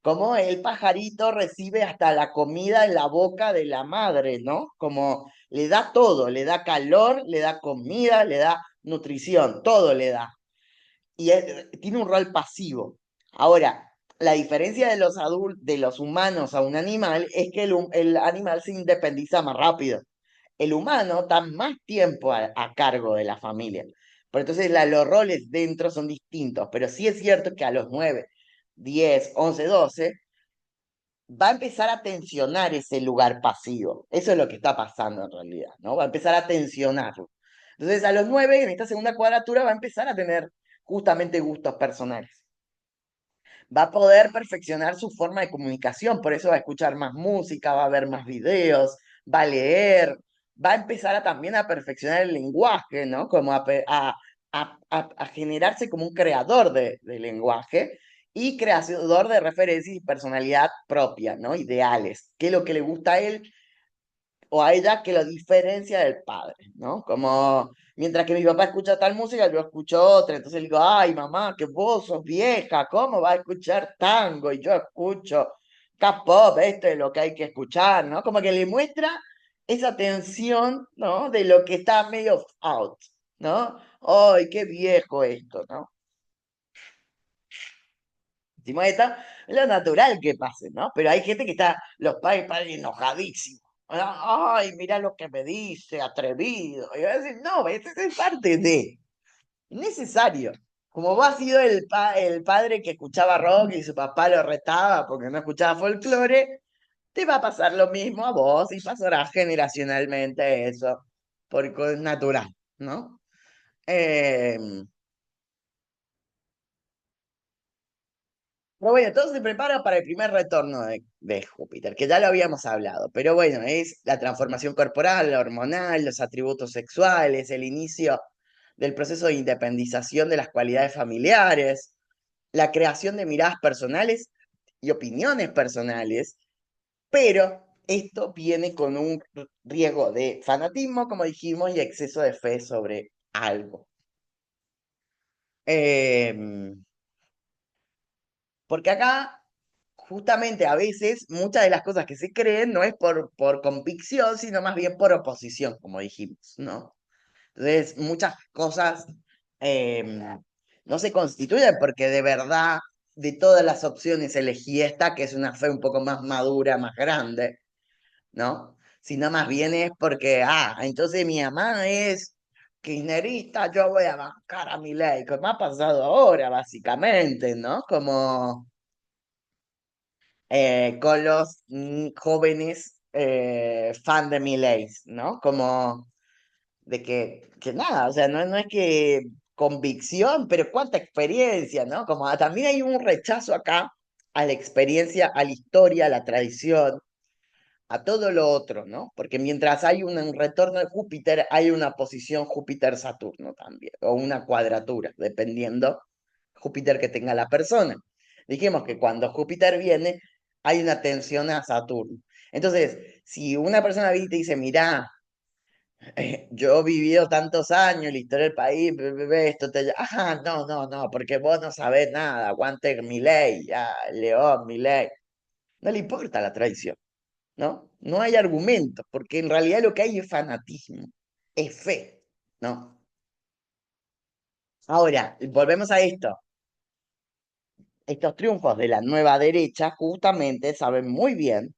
Speaker 1: Como el pajarito recibe hasta la comida en la boca de la madre, ¿no? Como le da todo, le da calor, le da comida, le da nutrición, todo le da y tiene un rol pasivo. Ahora, la diferencia de los de los humanos a un animal es que el animal se independiza más rápido. El humano está más tiempo a cargo de la familia. Pero entonces los roles dentro son distintos. Pero sí es cierto que a los 9, 10, 11, 12 va a empezar a tensionar ese lugar pasivo. Eso es lo que está pasando en realidad, ¿no? Va a empezar a tensionarlo. Entonces, a los 9, en esta segunda cuadratura, va a empezar a tener justamente gustos personales. Va a poder perfeccionar su forma de comunicación, por eso va a escuchar más música, va a ver más videos, va a leer, va a empezar también a perfeccionar el lenguaje, ¿no? Como a generarse como un creador de lenguaje y creador de referencias y personalidad propia, ¿no? Ideales, qué es lo que le gusta a él o a ella que lo diferencia del padre, ¿no? Como mientras que mi papá escucha tal música, yo escucho otra, entonces le digo, ay mamá, que vos sos vieja, ¿cómo vas a escuchar tango? Y yo escucho K-pop, esto es lo que hay que escuchar, ¿no? Como que le muestra esa tensión, ¿no? De lo que está medio out, ¿no? Ay, qué viejo esto, ¿no? Decimos, esta es lo natural que pase, ¿no? Pero hay gente que está, los padres enojadísimos. Ay, mira lo que me dice, atrevido. Y va a decir, no, eso es parte de, necesario. Como vos has sido el padre que escuchaba rock y su papá lo retaba porque no escuchaba folclore, te va a pasar lo mismo a vos y pasará generacionalmente eso, porque es natural, ¿no? Eh, Pero bueno, todo se prepara para el primer retorno de Júpiter, que ya lo habíamos hablado. Pero bueno, es la transformación corporal, la hormonal, los atributos sexuales, el inicio del proceso de independización de las cualidades familiares, la creación de miradas personales y opiniones personales, pero esto viene con un riesgo de fanatismo, como dijimos, y exceso de fe sobre algo. Porque acá justamente a veces muchas de las cosas que se creen no es por convicción, sino más bien por oposición, como dijimos, ¿no? Entonces, muchas cosas no se constituyen porque de verdad, de todas las opciones elegí esta, que es una fe un poco más madura, más grande, ¿no? Sino más bien es porque, entonces mi mamá es kirchnerista, yo voy a bancar a mi ley, como ha pasado ahora, básicamente, ¿no? Como con los jóvenes fan de Milei, ¿no? Como de que nada, o sea, no es que convicción, pero cuánta experiencia, ¿no? Como también hay un rechazo acá a la experiencia, a la historia, a la tradición, a todo lo otro, ¿no? Porque mientras hay un retorno de Júpiter, hay una posición Júpiter-Saturno también, o una cuadratura, dependiendo Júpiter que tenga la persona. Dijimos que cuando Júpiter viene, hay una tensión a Saturno. Entonces, si una persona viene y te dice, mirá, yo he vivido tantos años, la historia del país, esto te... no, porque vos no sabés nada, aguante mi ley, ya, León, mi ley. No le importa la traición. ¿No? No hay argumentos, porque en realidad lo que hay es fanatismo, es fe, ¿no? Ahora, volvemos a esto. Estos triunfos de la nueva derecha justamente saben muy bien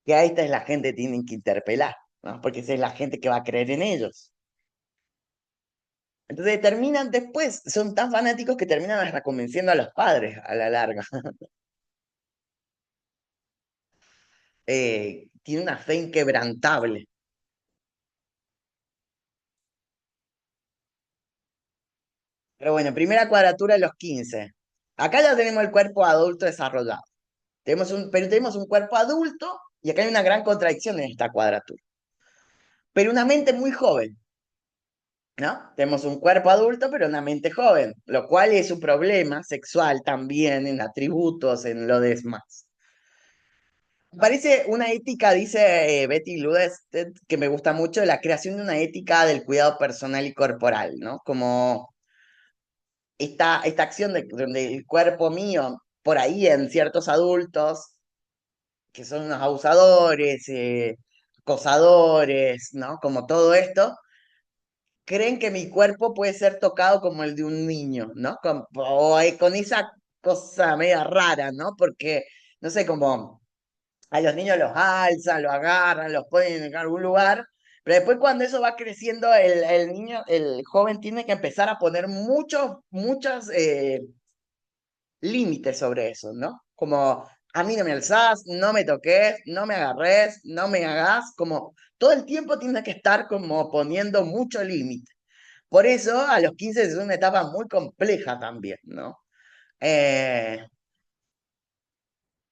Speaker 1: que a esta es la gente que tienen que interpelar, ¿no? Porque esa es la gente que va a creer en ellos. Entonces terminan después, son tan fanáticos que terminan hasta convenciendo a los padres a la larga. tiene una fe inquebrantable. Pero bueno, primera cuadratura de los 15. Acá ya tenemos el cuerpo adulto desarrollado. Pero tenemos un cuerpo adulto y acá hay una gran contradicción en esta cuadratura. Pero una mente muy joven, ¿no? Tenemos un cuerpo adulto, pero una mente joven, lo cual es un problema sexual también en atributos, en lo demás. Parece una ética, dice Betty Ludested, que me gusta mucho, la creación de una ética del cuidado personal y corporal, ¿no? Como esta acción de, donde el cuerpo mío, por ahí en ciertos adultos, que son unos abusadores, acosadores, ¿no? Como todo esto, creen que mi cuerpo puede ser tocado como el de un niño, ¿no? Con esa cosa media rara, ¿no? Porque, no sé, como a los niños los alzan, los agarran, los ponen en algún lugar, pero después cuando eso va creciendo, el niño, el joven tiene que empezar a poner muchos límites sobre eso, ¿no? Como, a mí no me alzás, no me toques, no me agarres, no me hagas, como todo el tiempo tiene que estar como poniendo mucho límite. Por eso a los 15 es una etapa muy compleja también, ¿no? Eh,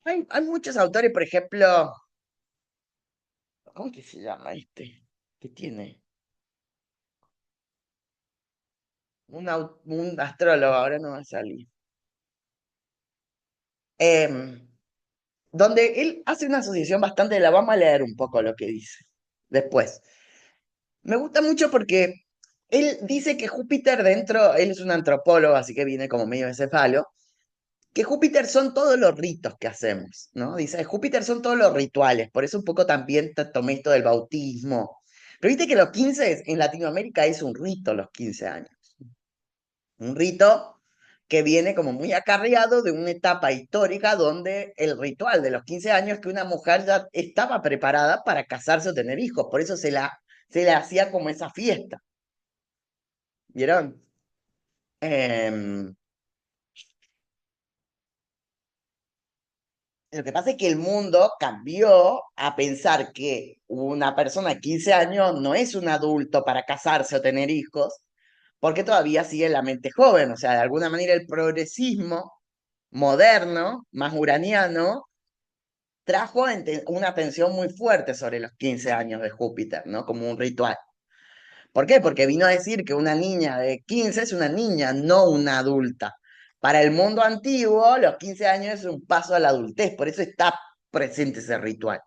Speaker 1: hay muchos autores, por ejemplo, ¿cómo que se llama este? Que tiene un astrólogo, ahora no va a salir. Em, donde él hace una asociación bastante, la vamos a leer un poco lo que dice después. Me gusta mucho porque él dice que Júpiter dentro, él es un antropólogo, así que viene como medio encefalo, que Júpiter son todos los ritos que hacemos, ¿no? Dice, Júpiter son todos los rituales, por eso un poco también tomé esto del bautismo. Pero viste que los 15 en Latinoamérica es un rito, los 15 años. Un rito que viene como muy acarreado de una etapa histórica donde el ritual de los 15 años que una mujer ya estaba preparada para casarse o tener hijos, por eso se le hacía como esa fiesta, ¿vieron? Em, lo que pasa es que el mundo cambió a pensar que una persona de 15 años no es un adulto para casarse o tener hijos, porque todavía sigue en la mente joven, o sea, de alguna manera el progresismo moderno, más uraniano, trajo una atención muy fuerte sobre los 15 años de Júpiter, ¿no? Como un ritual. ¿Por qué? Porque vino a decir que una niña de 15 es una niña, no una adulta. Para el mundo antiguo, los 15 años es un paso a la adultez, por eso está presente ese ritual.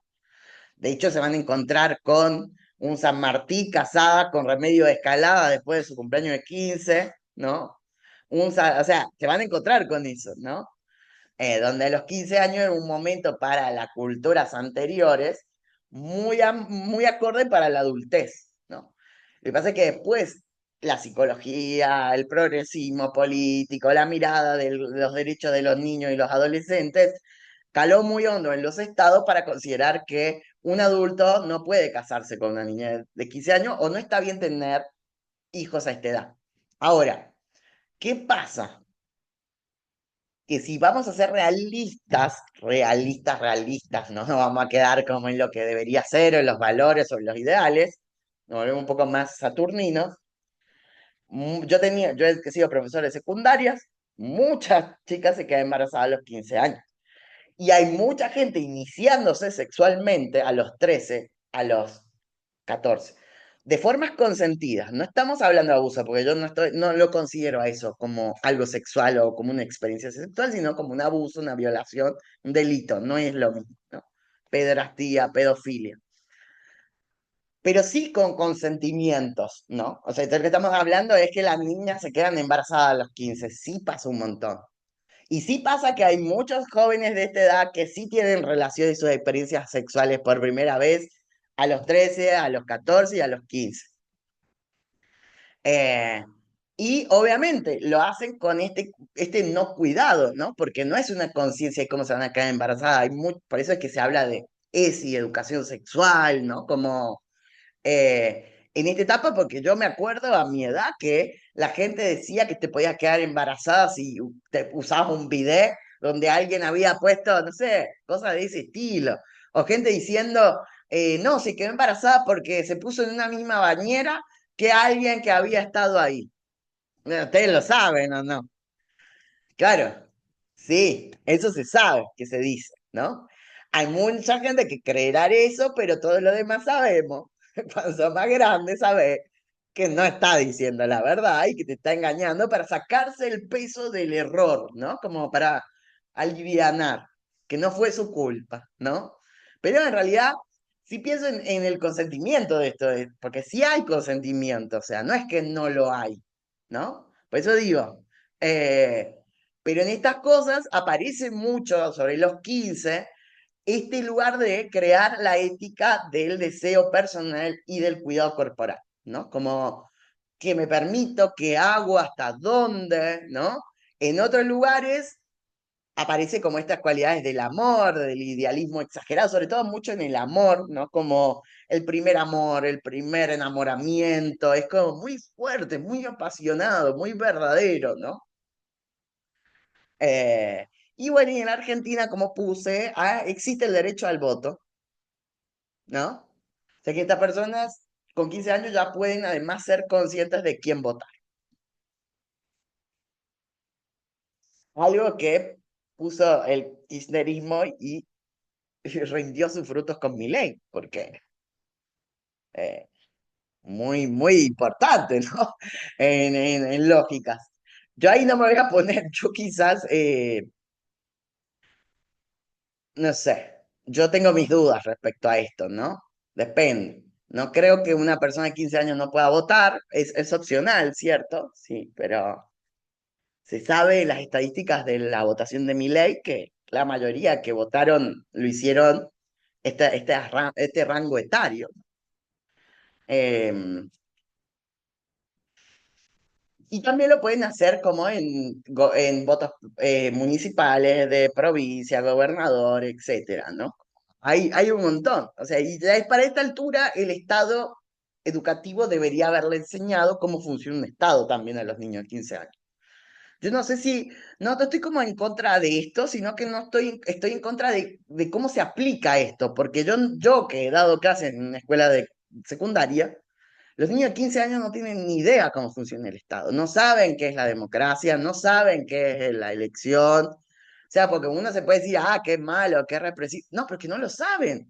Speaker 1: De hecho, se van a encontrar con un San Martín casada con Remedio de Escalada después de su cumpleaños de 15, ¿no? O sea, se van a encontrar con eso, ¿no? Donde los 15 años era un momento para las culturas anteriores muy acorde para la adultez, ¿no? Lo que pasa es que después la psicología, el progresismo político, la mirada de los derechos de los niños y los adolescentes caló muy hondo en los estados para considerar que un adulto no puede casarse con una niña de 15 años o no está bien tener hijos a esta edad. Ahora, ¿qué pasa? Que si vamos a ser realistas, no nos vamos a quedar como en lo que debería ser, o en los valores, o en los ideales, nos volvemos un poco más saturninos. Yo he sido profesor de secundarias, muchas chicas se quedan embarazadas a los 15 años. Y hay mucha gente iniciándose sexualmente a los 13, a los 14, de formas consentidas. No estamos hablando de abuso, porque yo no lo considero a eso como algo sexual o como una experiencia sexual, sino como un abuso, una violación, un delito. No es lo mismo, ¿no? Pedrastía, pedofilia. Pero sí con consentimientos, ¿no? O sea, lo que estamos hablando es que las niñas se quedan embarazadas a los 15. Sí pasa un montón. Y sí pasa que hay muchos jóvenes de esta edad que sí tienen relaciones y sus experiencias sexuales por primera vez a los 13, a los 14 y a los 15. Eh, y obviamente lo hacen con este no cuidado, ¿no? Porque no es una conciencia de cómo se van a quedar embarazadas. Por eso es que se habla de ESI, educación sexual, ¿no? Como en esta etapa, porque yo me acuerdo a mi edad que la gente decía que te podías quedar embarazada si te usabas un bidet donde alguien había puesto, no sé, cosas de ese estilo. O gente diciendo, no, se quedó embarazada porque se puso en una misma bañera que alguien que había estado ahí. Bueno, ustedes lo saben, ¿o no? Claro, sí, eso se sabe que se dice, ¿no? Hay mucha gente que creerá eso, pero todo lo demás sabemos. Cuando sos más grande, sabes que no está diciendo la verdad y que te está engañando para sacarse el peso del error, ¿no? Como para alivianar, que no fue su culpa, ¿no? Pero en realidad, sí pienso en el consentimiento de esto, porque sí hay consentimiento, o sea, no es que no lo hay, ¿no? Por eso digo, eh, pero en estas cosas aparece mucho sobre los 15 este lugar de crear la ética del deseo personal y del cuidado corporal, ¿no? Como que me permito, que hago, hasta dónde, ¿no? En otros lugares aparece como estas cualidades del amor, del idealismo exagerado, sobre todo mucho en el amor, ¿no? Como el primer amor, el primer enamoramiento, es como muy fuerte, muy apasionado, muy verdadero, ¿no? Eh, y bueno, y en Argentina, como puse, existe el derecho al voto, ¿no? O sea que estas personas con 15 años ya pueden además ser conscientes de quién votar. Algo que puso el kirchnerismo y rindió sus frutos con Milei, porque eh, muy importante, ¿no? En lógicas. Yo ahí no me voy a poner, yo quizás, no sé, yo tengo mis dudas respecto a esto, ¿no? Depende. No creo que una persona de 15 años no pueda votar, es opcional, ¿cierto? Sí, pero se sabe en las estadísticas de la votación de Milei que la mayoría que votaron lo hicieron este rango etario. Em, Y también lo pueden hacer como en votos municipales, de provincia, gobernador, etcétera, ¿no? Hay un montón. O sea, y ya es para esta altura el Estado educativo debería haberle enseñado cómo funciona un Estado también a los niños de 15 años. Yo no sé si, no estoy como en contra de esto, sino que no estoy en contra de cómo se aplica esto, porque yo que he dado clases en una escuela de secundaria, los niños de 15 años no tienen ni idea cómo funciona el Estado, no saben qué es la democracia, no saben qué es la elección. O sea, porque uno se puede decir, ah, qué malo, qué represivo. No, porque no lo saben.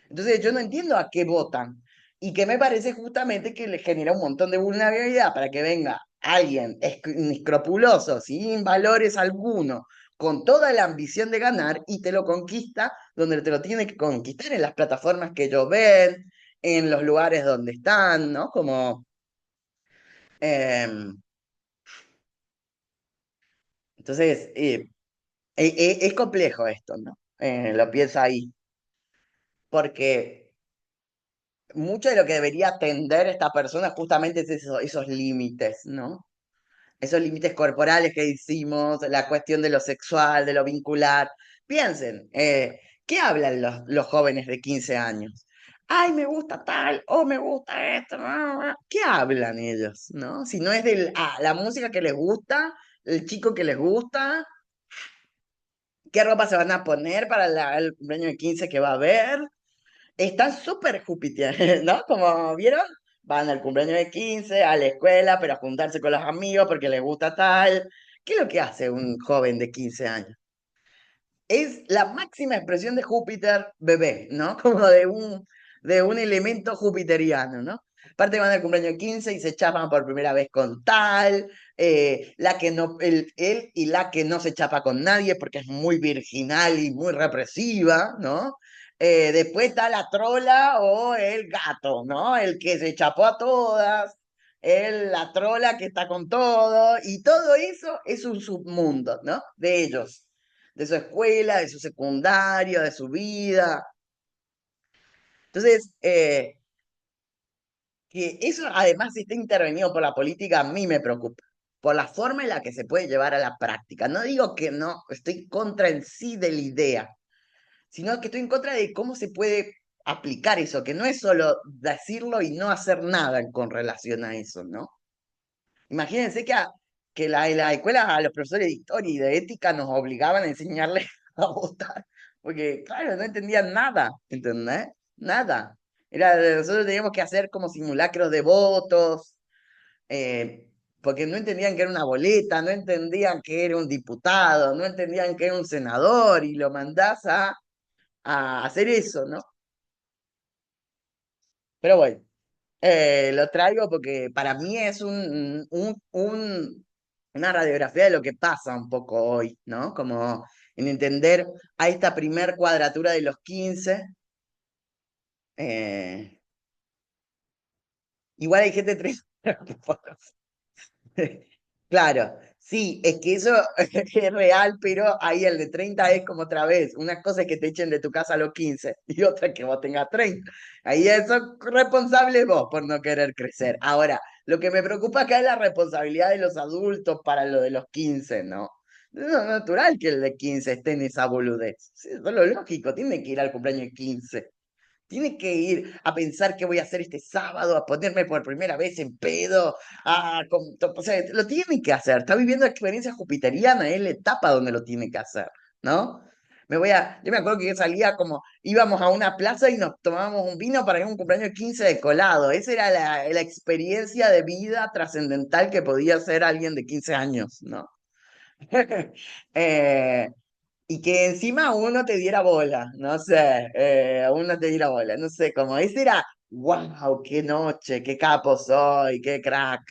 Speaker 1: Entonces yo no entiendo a qué votan. Y que me parece justamente que les genera un montón de vulnerabilidad para que venga alguien inescrupuloso, sin valores alguno, con toda la ambición de ganar y te lo conquista donde te lo tiene que conquistar en las plataformas que ellos ven, en los lugares donde están, ¿no? Como, em, entonces, es complejo esto, ¿no? Lo pienso ahí, porque mucho de lo que debería atender esta persona justamente es esos límites, ¿no? Esos límites corporales que hicimos, la cuestión de lo sexual, de lo vincular. Piensen, ¿qué hablan los jóvenes de 15 años? Ay, me gusta tal, o me gusta esto. ¿Qué hablan ellos, no? Si no es de la música que les gusta, el chico que les gusta, qué ropa se van a poner para el cumpleaños de 15 que va a haber. Están súper Júpiter, ¿no? Como vieron, van al cumpleaños de 15 a la escuela, pero a juntarse con los amigos porque les gusta tal. ¿Qué es lo que hace un joven de 15 años? Es la máxima expresión de Júpiter bebé, ¿no? Como de un elemento jupiteriano, ¿no? Aparte van al cumpleaños de 15 y se chapan por primera vez con tal, la que no, él y la que no se chapa con nadie porque es muy virginal y muy represiva, ¿no? Después está la trola o el gato, ¿no? El que se chapó a todas, la trola que está con todo, y todo eso es un submundo, ¿no? De ellos, de su escuela, de su secundario, de su vida. Entonces, que eso además esté intervenido por la política, a mí me preocupa, por la forma en la que se puede llevar a la práctica. No digo que no, estoy contra en sí de la idea, sino que estoy en contra de cómo se puede aplicar eso, que no es solo decirlo y no hacer nada con relación a eso, ¿no? Imagínense que la escuela, a los profesores de historia y de ética nos obligaban a enseñarles a votar porque claro, no entendían nada, ¿entendés? Nada. Nosotros teníamos que hacer como simulacros de votos, porque no entendían que era una boleta, no entendían que era un diputado, no entendían que era un senador, y lo mandás a hacer eso, ¿no? Pero bueno, lo traigo porque para mí es una radiografía de lo que pasa un poco hoy, ¿no? Como en entender a esta primer cuadratura de los 15. eh, igual hay gente de 30. Claro, sí, es que eso es real, pero ahí el de 30 es como otra vez. Una cosa es que te echen de tu casa a los 15 y otra que vos tengas 30. Ahí eso responsable vos por no querer crecer. Ahora, lo que me preocupa acá es la responsabilidad de los adultos para lo de los 15, ¿no? Es natural que el de 15 esté en esa boludez. Sí, eso es lo lógico, tiene que ir al cumpleaños 15. Tiene que ir a pensar qué voy a hacer este sábado, a ponerme por primera vez en pedo, o sea, lo tiene que hacer. Está viviendo la experiencia jupiteriana, es la etapa donde lo tiene que hacer, ¿no? Yo me acuerdo que yo salía como, íbamos a una plaza y nos tomábamos un vino para ir a un cumpleaños 15 de colado. Esa era la experiencia de vida trascendental que podía ser alguien de 15 años, ¿no? Eh, y que encima uno te diera bola, no sé, uno te diera bola, no sé, como ese era, wow, qué noche, qué capo soy, qué crack.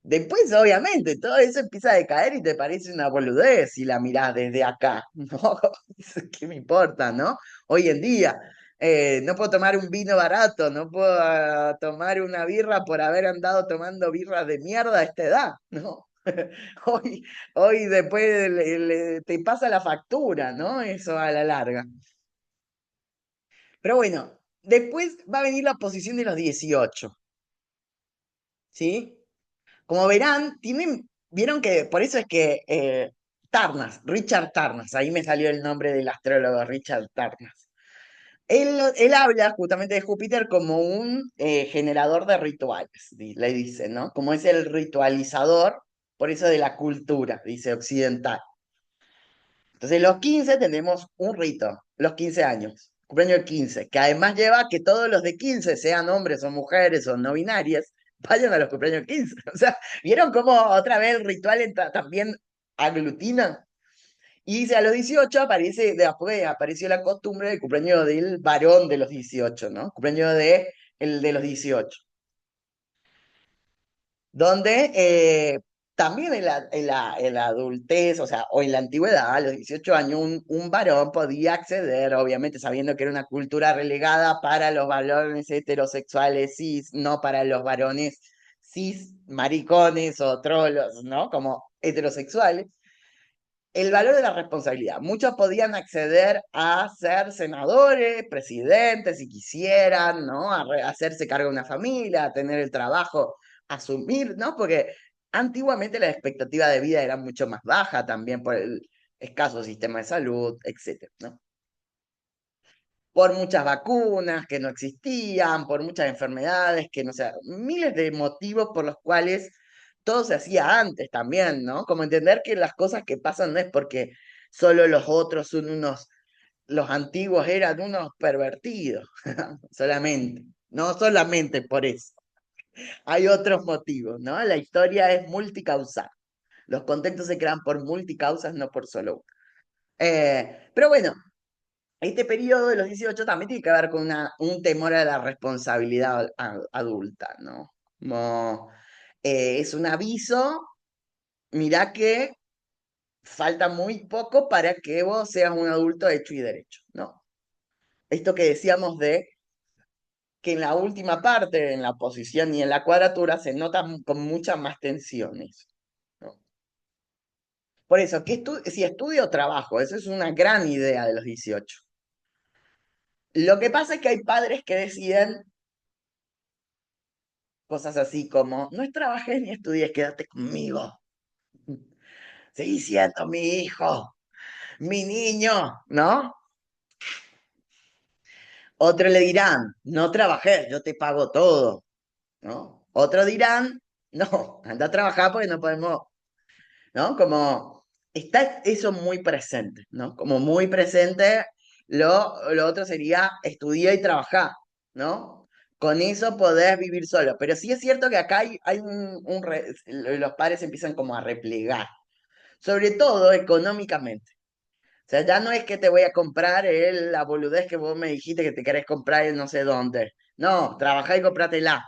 Speaker 1: Después, obviamente, todo eso empieza a decaer y te parece una boludez si la mirás desde acá, ¿no? ¿Qué me importa, no? Hoy en día, no puedo tomar un vino barato, no puedo tomar una birra por haber andado tomando birras de mierda a esta edad, ¿no? Hoy, hoy después te pasa la factura, ¿no? Eso a la larga. Pero bueno, después va a venir la posición de los 18, ¿sí? Como verán, vieron que por eso es que Tarnas, Richard Tarnas, ahí me salió el nombre del astrólogo Richard Tarnas. Él habla justamente de Júpiter como un generador de rituales, le dice, ¿no? Como es el ritualizador, por eso de la cultura, dice occidental. Entonces, los 15 tenemos un rito, los 15 años, cumpleaños de 15, que además lleva a que todos los de 15, sean hombres o mujeres o no binarias, vayan a los cumpleaños de 15. O sea, ¿vieron cómo otra vez el ritual también aglutina? Y dice, a los 18 aparece, después apareció la costumbre del cumpleaños del varón de los 18, ¿no? Cumpleaños el de los 18 donde también en la adultez, o sea, o en la antigüedad, a los 18 años, un varón podía acceder, obviamente sabiendo que era una cultura relegada para los varones heterosexuales cis, no para los varones cis, maricones o trolos, ¿no? Como heterosexuales. El valor de la responsabilidad. Muchos podían acceder a ser senadores, presidentes, si quisieran, ¿no? A hacerse cargo de una familia, a tener el trabajo, asumir, ¿no? Porque antiguamente la expectativa de vida era mucho más baja también por el escaso sistema de salud, etcétera, ¿no? Por muchas vacunas que no existían, por muchas enfermedades que no sé, miles de motivos por los cuales todo se hacía antes también, ¿no? Como entender que las cosas que pasan no es porque solo los otros son los antiguos eran unos pervertidos, solamente, no solamente por eso, hay otros motivos, ¿no? La historia es multicausal, los contextos se crean por multicausas, no por solo una. Pero bueno, este periodo de los 18 también tiene que ver con un temor a la responsabilidad adulta, ¿no? Como, es un aviso, mirá que falta muy poco para que vos seas un adulto hecho y derecho, ¿no? Esto que decíamos de que en la última parte, en la posición y en la cuadratura, se notan con muchas más tensiones, ¿no? Por eso, si estudio o trabajo, eso es una gran idea de los 18. Lo que pasa es que hay padres que deciden cosas así como, no trabajes ni estudies, quédate conmigo. Seguí siendo mi hijo, mi niño, ¿no? Otros le dirán, no trabajes, yo te pago todo, ¿no? Otros dirán, no, anda a trabajar porque no podemos, ¿no? Como está eso muy presente, ¿no? Como muy presente, lo otro sería estudiar y trabajar, ¿no? Con eso podés vivir solo. Pero sí es cierto que acá hay los padres empiezan como a replegar, sobre todo económicamente. O sea, ya no es que te voy a comprar la boludez que vos me dijiste que te querés comprar en no sé dónde. No, trabajá y comprátela.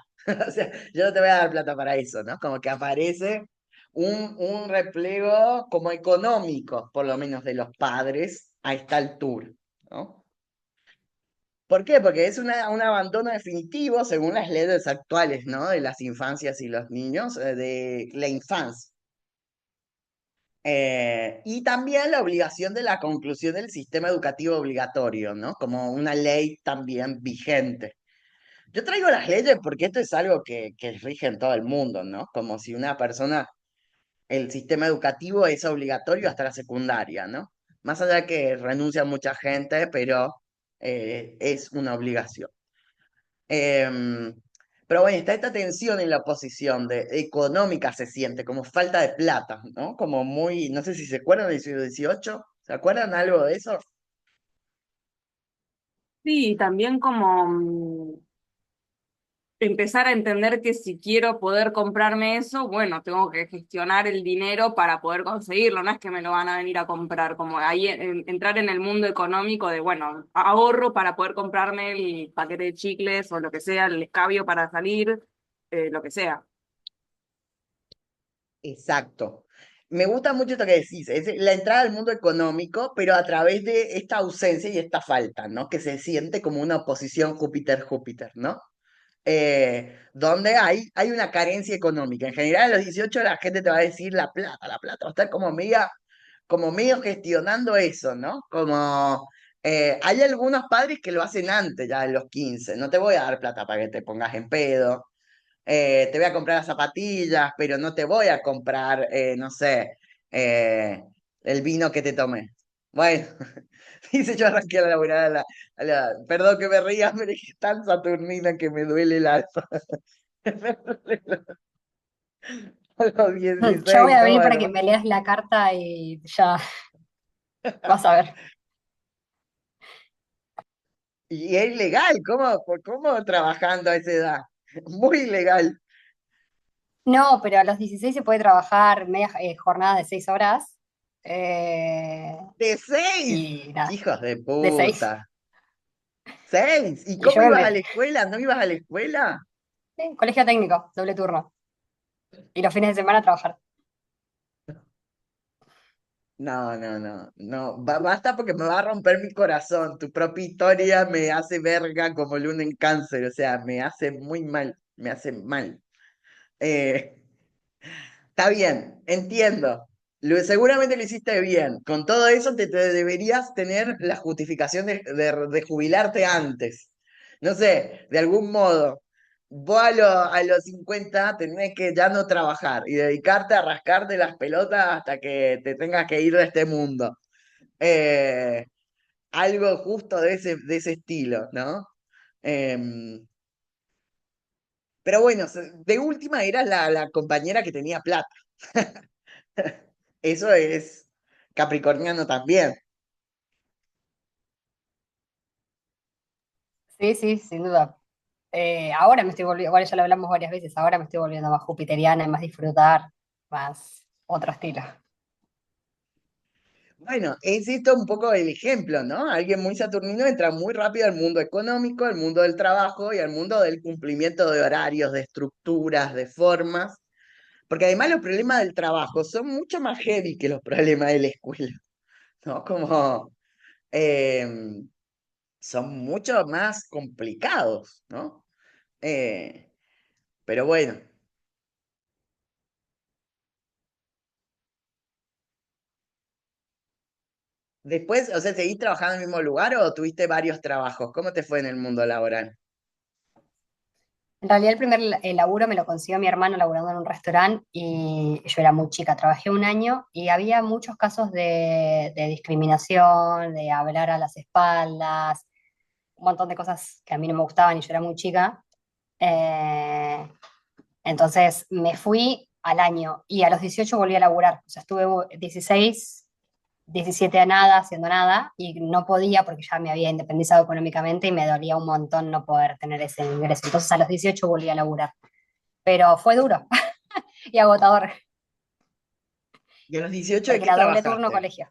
Speaker 1: O sea, yo no te voy a dar plata para eso, ¿no? Como que aparece un replego como económico, por lo menos de los padres a esta altura, ¿no? ¿Por qué? Porque es un abandono definitivo, según las leyes actuales, ¿no? De las infancias y los niños, de la infancia. Y también la obligación de la conclusión del sistema educativo obligatorio, ¿no? Como una ley también vigente. Yo traigo las leyes porque esto es algo que rige en todo el mundo, ¿no? Como si una persona, el sistema educativo es obligatorio hasta la secundaria, ¿no? Más allá que renuncia mucha gente, pero es una obligación. Em, pero bueno, está esta tensión en la oposición económica se siente, como falta de plata, ¿no? Como muy, no sé si se acuerdan del siglo XVIII, ¿se acuerdan algo de eso?
Speaker 2: Sí, también como empezar a entender que si quiero poder comprarme eso, bueno, tengo que gestionar el dinero para poder conseguirlo, no es que me lo van a venir a comprar, como ahí entrar en el mundo económico de, bueno, ahorro para poder comprarme el paquete de chicles o lo que sea, el escabio para salir, lo que sea.
Speaker 1: Exacto. Me gusta mucho esto que decís, es la entrada al mundo económico, pero a través de esta ausencia y esta falta, ¿no? Que se siente como una oposición Júpiter-Júpiter, ¿no? Donde hay una carencia económica. En general, a los 18 la gente te va a decir la plata, va a estar como medio gestionando eso, ¿no? Como hay algunos padres que lo hacen antes, ya de los 15. No te voy a dar plata para que te pongas en pedo. Te voy a comprar las zapatillas, pero no te voy a comprar, no sé, eh, el vino que te tomé. Bueno, dice yo arranqué a laburar perdón que me ría, pero es tan saturnina que me duele el alma. A los
Speaker 3: Ya voy
Speaker 1: 16,
Speaker 3: a
Speaker 1: ¿no?
Speaker 3: venir para que
Speaker 1: Bueno,
Speaker 3: me leas la carta y ya vas a ver.
Speaker 1: y es ilegal, ¿cómo trabajando a esa edad? Muy ilegal.
Speaker 3: No, pero a los 16 se puede trabajar media jornada de 6 horas. eh,
Speaker 1: ¡De 6!
Speaker 3: y nada,
Speaker 1: Hijos de
Speaker 3: de 6.
Speaker 1: puta. 6. ¿Y
Speaker 3: Y yo
Speaker 1: cómo ibas a
Speaker 3: me,
Speaker 1: la escuela? ¿No ibas a la escuela?
Speaker 3: colegio técnico, doble turno. Y los fines de semana a trabajar.
Speaker 1: No, no, no, no, basta porque me va a romper mi corazón. Tu propia historia me hace verga como luna en cáncer, o sea, me hace muy mal, me hace mal. Eh, Está bien, entiendo. Seguramente lo hiciste bien. Con todo eso te deberías tener la justificación de jubilarte antes. No sé, de algún modo. Vos a los 50 tenés que ya no trabajar y dedicarte a rascarte las pelotas hasta que te tengas que ir de este mundo. Eh, Algo justo de ese estilo, ¿no? Em, pero bueno, de última era la compañera que tenía plata. Eso es capricorniano también.
Speaker 3: Sí, sí, sin duda. Ahora me estoy volviendo, bueno, ya lo hablamos varias veces, ahora me estoy volviendo más jupiteriana y más disfrutar, más otro estilo.
Speaker 1: Bueno, es esto un poco el ejemplo, ¿no? Alguien muy saturnino entra muy rápido al mundo económico, al mundo del trabajo y al mundo del cumplimiento de horarios, de estructuras, de formas, porque además los problemas del trabajo son mucho más heavy que los problemas de la escuela, ¿no? Como eh, son mucho más complicados, ¿no? Eh, pero bueno. Después, o sea, ¿seguís trabajando en el mismo lugar o tuviste varios trabajos? ¿Cómo te fue en el mundo laboral?
Speaker 3: En realidad el laburo me lo consiguió mi hermano laburando en un restaurante y yo era muy chica, trabajé un año y había muchos casos de discriminación, de hablar a las espaldas, un montón de cosas que a mí no me gustaban y yo era muy chica. Eh, entonces me fui al año y a los 18 volví a laburar. O sea, estuve 16, 17 a nada, haciendo nada y no podía porque ya me había independizado económicamente y me dolía un montón no poder tener ese ingreso. Entonces a los 18 volví a laburar. Pero fue duro y agotador
Speaker 1: ¿Y a los 18 de
Speaker 3: porque
Speaker 1: qué
Speaker 3: era doble turno
Speaker 1: trabajaste?
Speaker 3: colegio.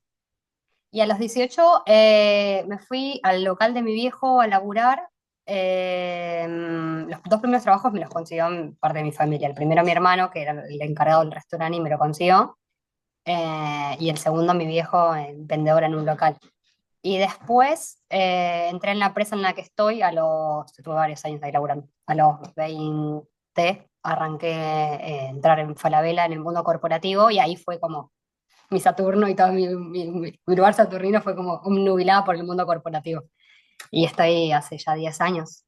Speaker 3: Y a los 18 me fui al local de mi viejo a laburar. Los dos primeros trabajos me los consiguió parte de mi familia. El primero mi hermano, que era el encargado del restaurante y me lo consiguió. Y el segundo mi viejo, vendedor en un local. Y después entré en la empresa en la que estoy tuve varios años ahí laburando. A los 20 arranqué entrar en Falabella en el mundo corporativo y ahí fue como mi Saturno y todo mi lugar saturnino fue como nubilado por el mundo corporativo. Y estoy hace ya 10 años,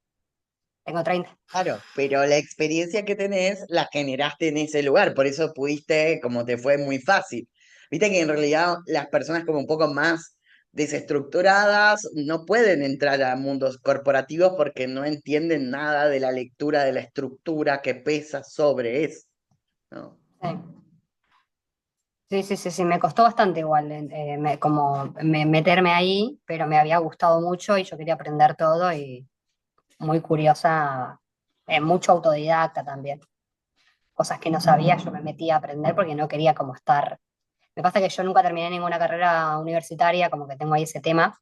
Speaker 3: tengo 30.
Speaker 1: Claro, pero la experiencia que tenés la generaste en ese lugar, por eso pudiste, como te fue muy fácil. Viste que en realidad las personas como un poco más desestructuradas no pueden entrar a mundos corporativos porque no entienden nada de la lectura de la estructura que pesa sobre eso, ¿no?
Speaker 3: Sí. Sí, sí, sí, sí, me costó bastante igual, meterme ahí, pero me había gustado mucho y yo quería aprender todo y muy curiosa, mucho autodidacta también. Cosas que no sabía, yo me metía a aprender porque no quería como estar. Me pasa que yo nunca terminé ninguna carrera universitaria, como que tengo ahí ese tema.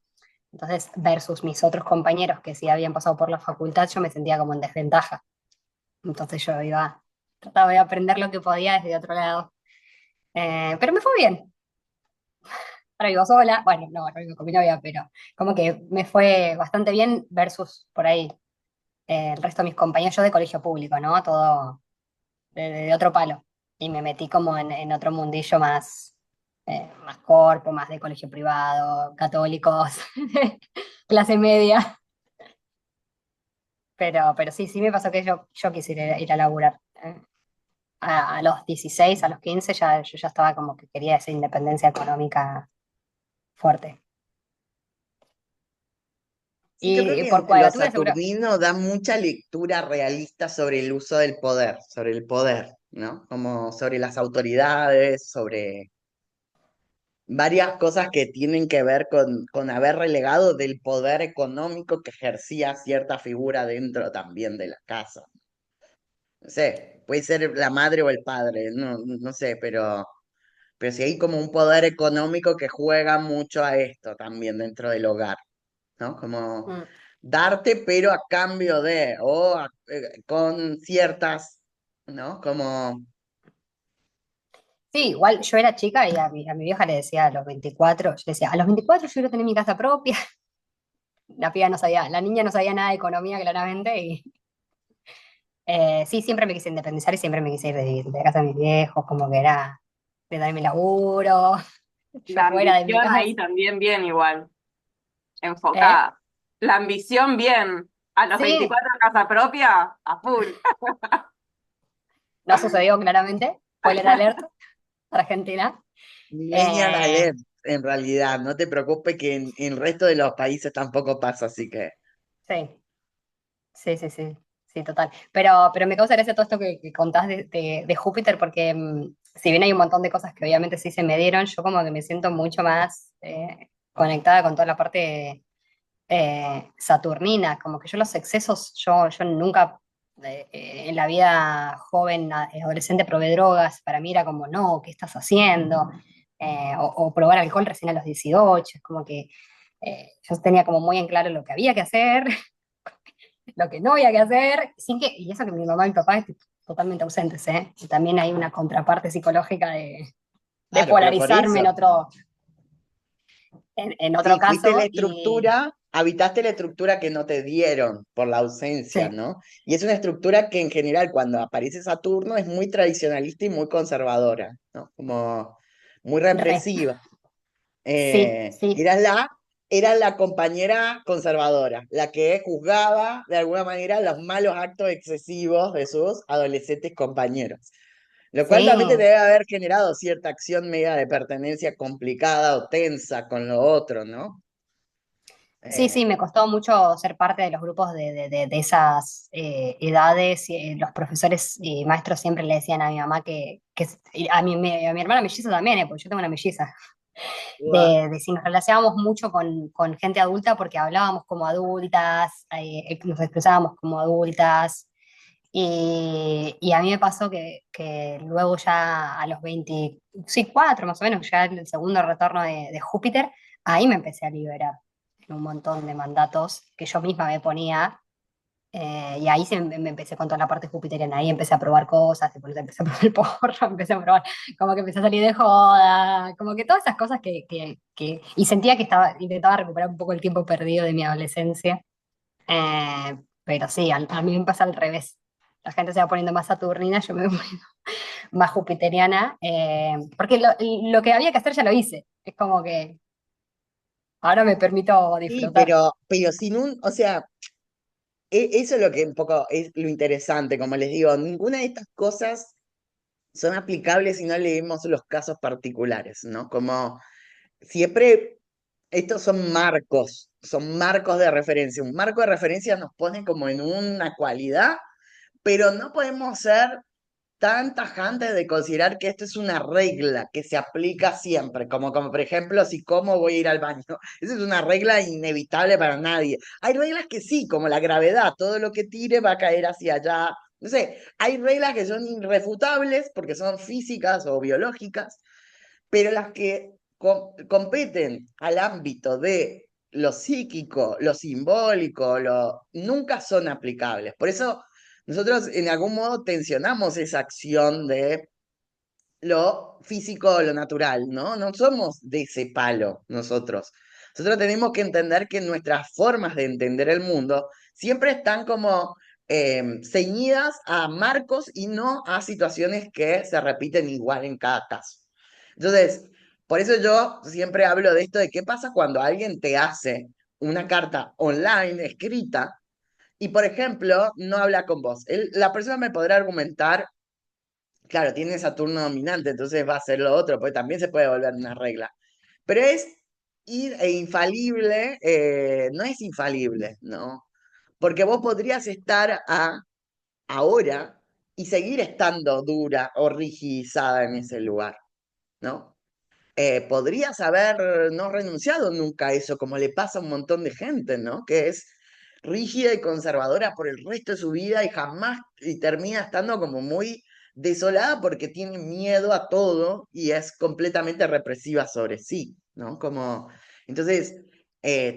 Speaker 3: Entonces, versus mis otros compañeros que sí habían pasado por la facultad, yo me sentía como en desventaja. Entonces yo trataba de aprender lo que podía desde otro lado. Pero me fue bien. Ahora vivo sola, bueno, no, ahora vivo con mi novia, pero como que me fue bastante bien versus por ahí el resto de mis compañeros, yo de colegio público, ¿no? Todo de otro palo. Y me metí como en otro mundillo más corpo, más de colegio privado, católicos, clase media. Pero sí, sí me pasó que yo quisiera ir a laburar. A los 16, a los 15 yo ya estaba como que quería esa independencia económica fuerte.
Speaker 1: Sí, yo creo
Speaker 3: Y
Speaker 1: que
Speaker 3: por
Speaker 1: lo
Speaker 3: cuadratura seguro.
Speaker 1: saturnino da mucha lectura realista sobre el uso del poder, sobre el poder, ¿no? Como sobre las autoridades, sobre varias cosas que tienen que ver con haber relegado del poder económico que ejercía cierta figura dentro también de la casa. No sé, puede ser la madre o el padre, no sé, pero sí hay como un poder económico que juega mucho a esto también dentro del hogar, ¿no? Como
Speaker 3: Mm.
Speaker 1: darte, pero a cambio de, con ciertas, ¿no? Como,
Speaker 3: Sí, igual yo era chica y a mi vieja le decía a los 24, yo le decía, a los 24 yo quiero tener mi casa propia. La piba no sabía, la niña no sabía nada de economía claramente y sí, siempre me quise independizar y siempre me quise ir de casa de mis viejos, como que era de dar mi laburo, yo
Speaker 2: La
Speaker 3: fuera de mi
Speaker 2: ambición
Speaker 3: casa.
Speaker 2: ahí también bien igual,
Speaker 3: ¿Eh?
Speaker 2: enfocada. La ambición bien. A los
Speaker 3: Sí,
Speaker 2: 24 casa propia, a full.
Speaker 3: no sucedió claramente, spoiler alert, Argentina.
Speaker 1: millennial
Speaker 3: Eh,
Speaker 1: alert, en realidad, no te preocupes que en el resto de los países tampoco pasa, así que,
Speaker 3: sí, sí, sí, sí, sí, total. Pero me causa gracia todo esto que contás de Júpiter, porque si bien hay un montón de cosas que obviamente sí se me dieron, yo como que me siento mucho más conectada con toda la parte saturnina, como que yo los excesos, yo nunca en la vida joven, adolescente, probé drogas, para mí era como, no, ¿qué estás haciendo? O probar alcohol recién a los 18, es como que yo tenía como muy en claro lo que había que hacer, lo que no había que hacer, y eso que mi mamá y mi papá totalmente ausentes, ¿eh? Y también hay una contraparte psicológica de
Speaker 1: claro, pero por
Speaker 3: polarizarme
Speaker 1: eso,
Speaker 3: en otro
Speaker 1: sí, fuiste la
Speaker 3: caso, y
Speaker 1: estructura, habitaste la estructura que no te dieron por la ausencia,
Speaker 3: sí,
Speaker 1: ¿no? Y es una estructura que en general cuando aparece Saturno es muy tradicionalista y muy conservadora, ¿no? Como muy
Speaker 3: re,
Speaker 1: represiva.
Speaker 3: sí,
Speaker 1: Eh,
Speaker 3: sí.
Speaker 1: eras la, eras la compañera conservadora, la que juzgaba de alguna manera los malos actos excesivos de sus adolescentes compañeros. Lo cual
Speaker 3: Sí,
Speaker 1: también te debe haber generado cierta acción media de pertenencia complicada o tensa con lo otro, ¿no?
Speaker 3: Sí,
Speaker 1: Eh,
Speaker 3: sí, me costó mucho ser parte de los grupos de esas edades. Los profesores y maestros siempre le decían a mi mamá y a mi hermana melliza también, porque yo tengo una melliza,
Speaker 1: Ua.
Speaker 3: de si nos relacionábamos mucho con gente adulta porque hablábamos como adultas, nos expresábamos como adultas. Y a mí me pasó que luego ya a los 24 más o menos, ya el segundo retorno de Júpiter, ahí me empecé a liberar en un montón de mandatos que yo misma me ponía. Y ahí me empecé con toda la parte jupiteriana, ahí empecé a probar cosas, tipo, empecé a probar el porro, empecé a probar, como que empecé a salir de joda, como que todas esas cosas y sentía que intentaba recuperar un poco el tiempo perdido de mi adolescencia. Pero sí, a mí me pasa al revés. La gente se va poniendo más saturnina, yo me voy poniendo más jupiteriana, porque lo que había que hacer ya lo hice. Es como que ahora me permito
Speaker 1: Sí,
Speaker 3: disfrutar.
Speaker 1: pero sin o sea, eso es lo que un poco es lo interesante, como les digo, ninguna de estas cosas son aplicables si no leemos los casos particulares, ¿no? Como siempre, estos son marcos de referencia. Un marco de referencia nos pone como en una cualidad, pero no podemos ser tan tajantes de considerar que esto es una regla que se aplica siempre, como por ejemplo, si cómo voy a ir al baño. Esa es una regla inevitable para nadie. Hay reglas que sí, como la gravedad, todo lo que tire va a caer hacia allá. No sé, hay reglas que son irrefutables porque son físicas o biológicas, pero las que competen al ámbito de lo psíquico, lo simbólico, nunca son aplicables. Por eso nosotros en algún modo tensionamos esa acción de lo físico o lo natural, ¿no? No somos de ese palo nosotros. Nosotros tenemos que entender que nuestras formas de entender el mundo siempre están como ceñidas a marcos y no a situaciones que se repiten igual en cada caso. Entonces, por eso yo siempre hablo de esto de qué pasa cuando alguien te hace una carta online escrita y, por ejemplo, no habla con vos. La persona me podrá argumentar, claro, tiene Saturno dominante, entonces va a ser lo otro, porque también se puede volver una regla. Pero es infalible, no es infalible, ¿no? Porque vos podrías estar ahora y seguir estando dura o rigidizada en ese lugar, ¿no? Podrías haber no renunciado nunca a eso, como le pasa a un montón de gente, ¿no? Que es rígida y conservadora por el resto de su vida y jamás, y termina estando como muy desolada porque tiene miedo a todo y es completamente represiva sobre sí, ¿no? Como, entonces,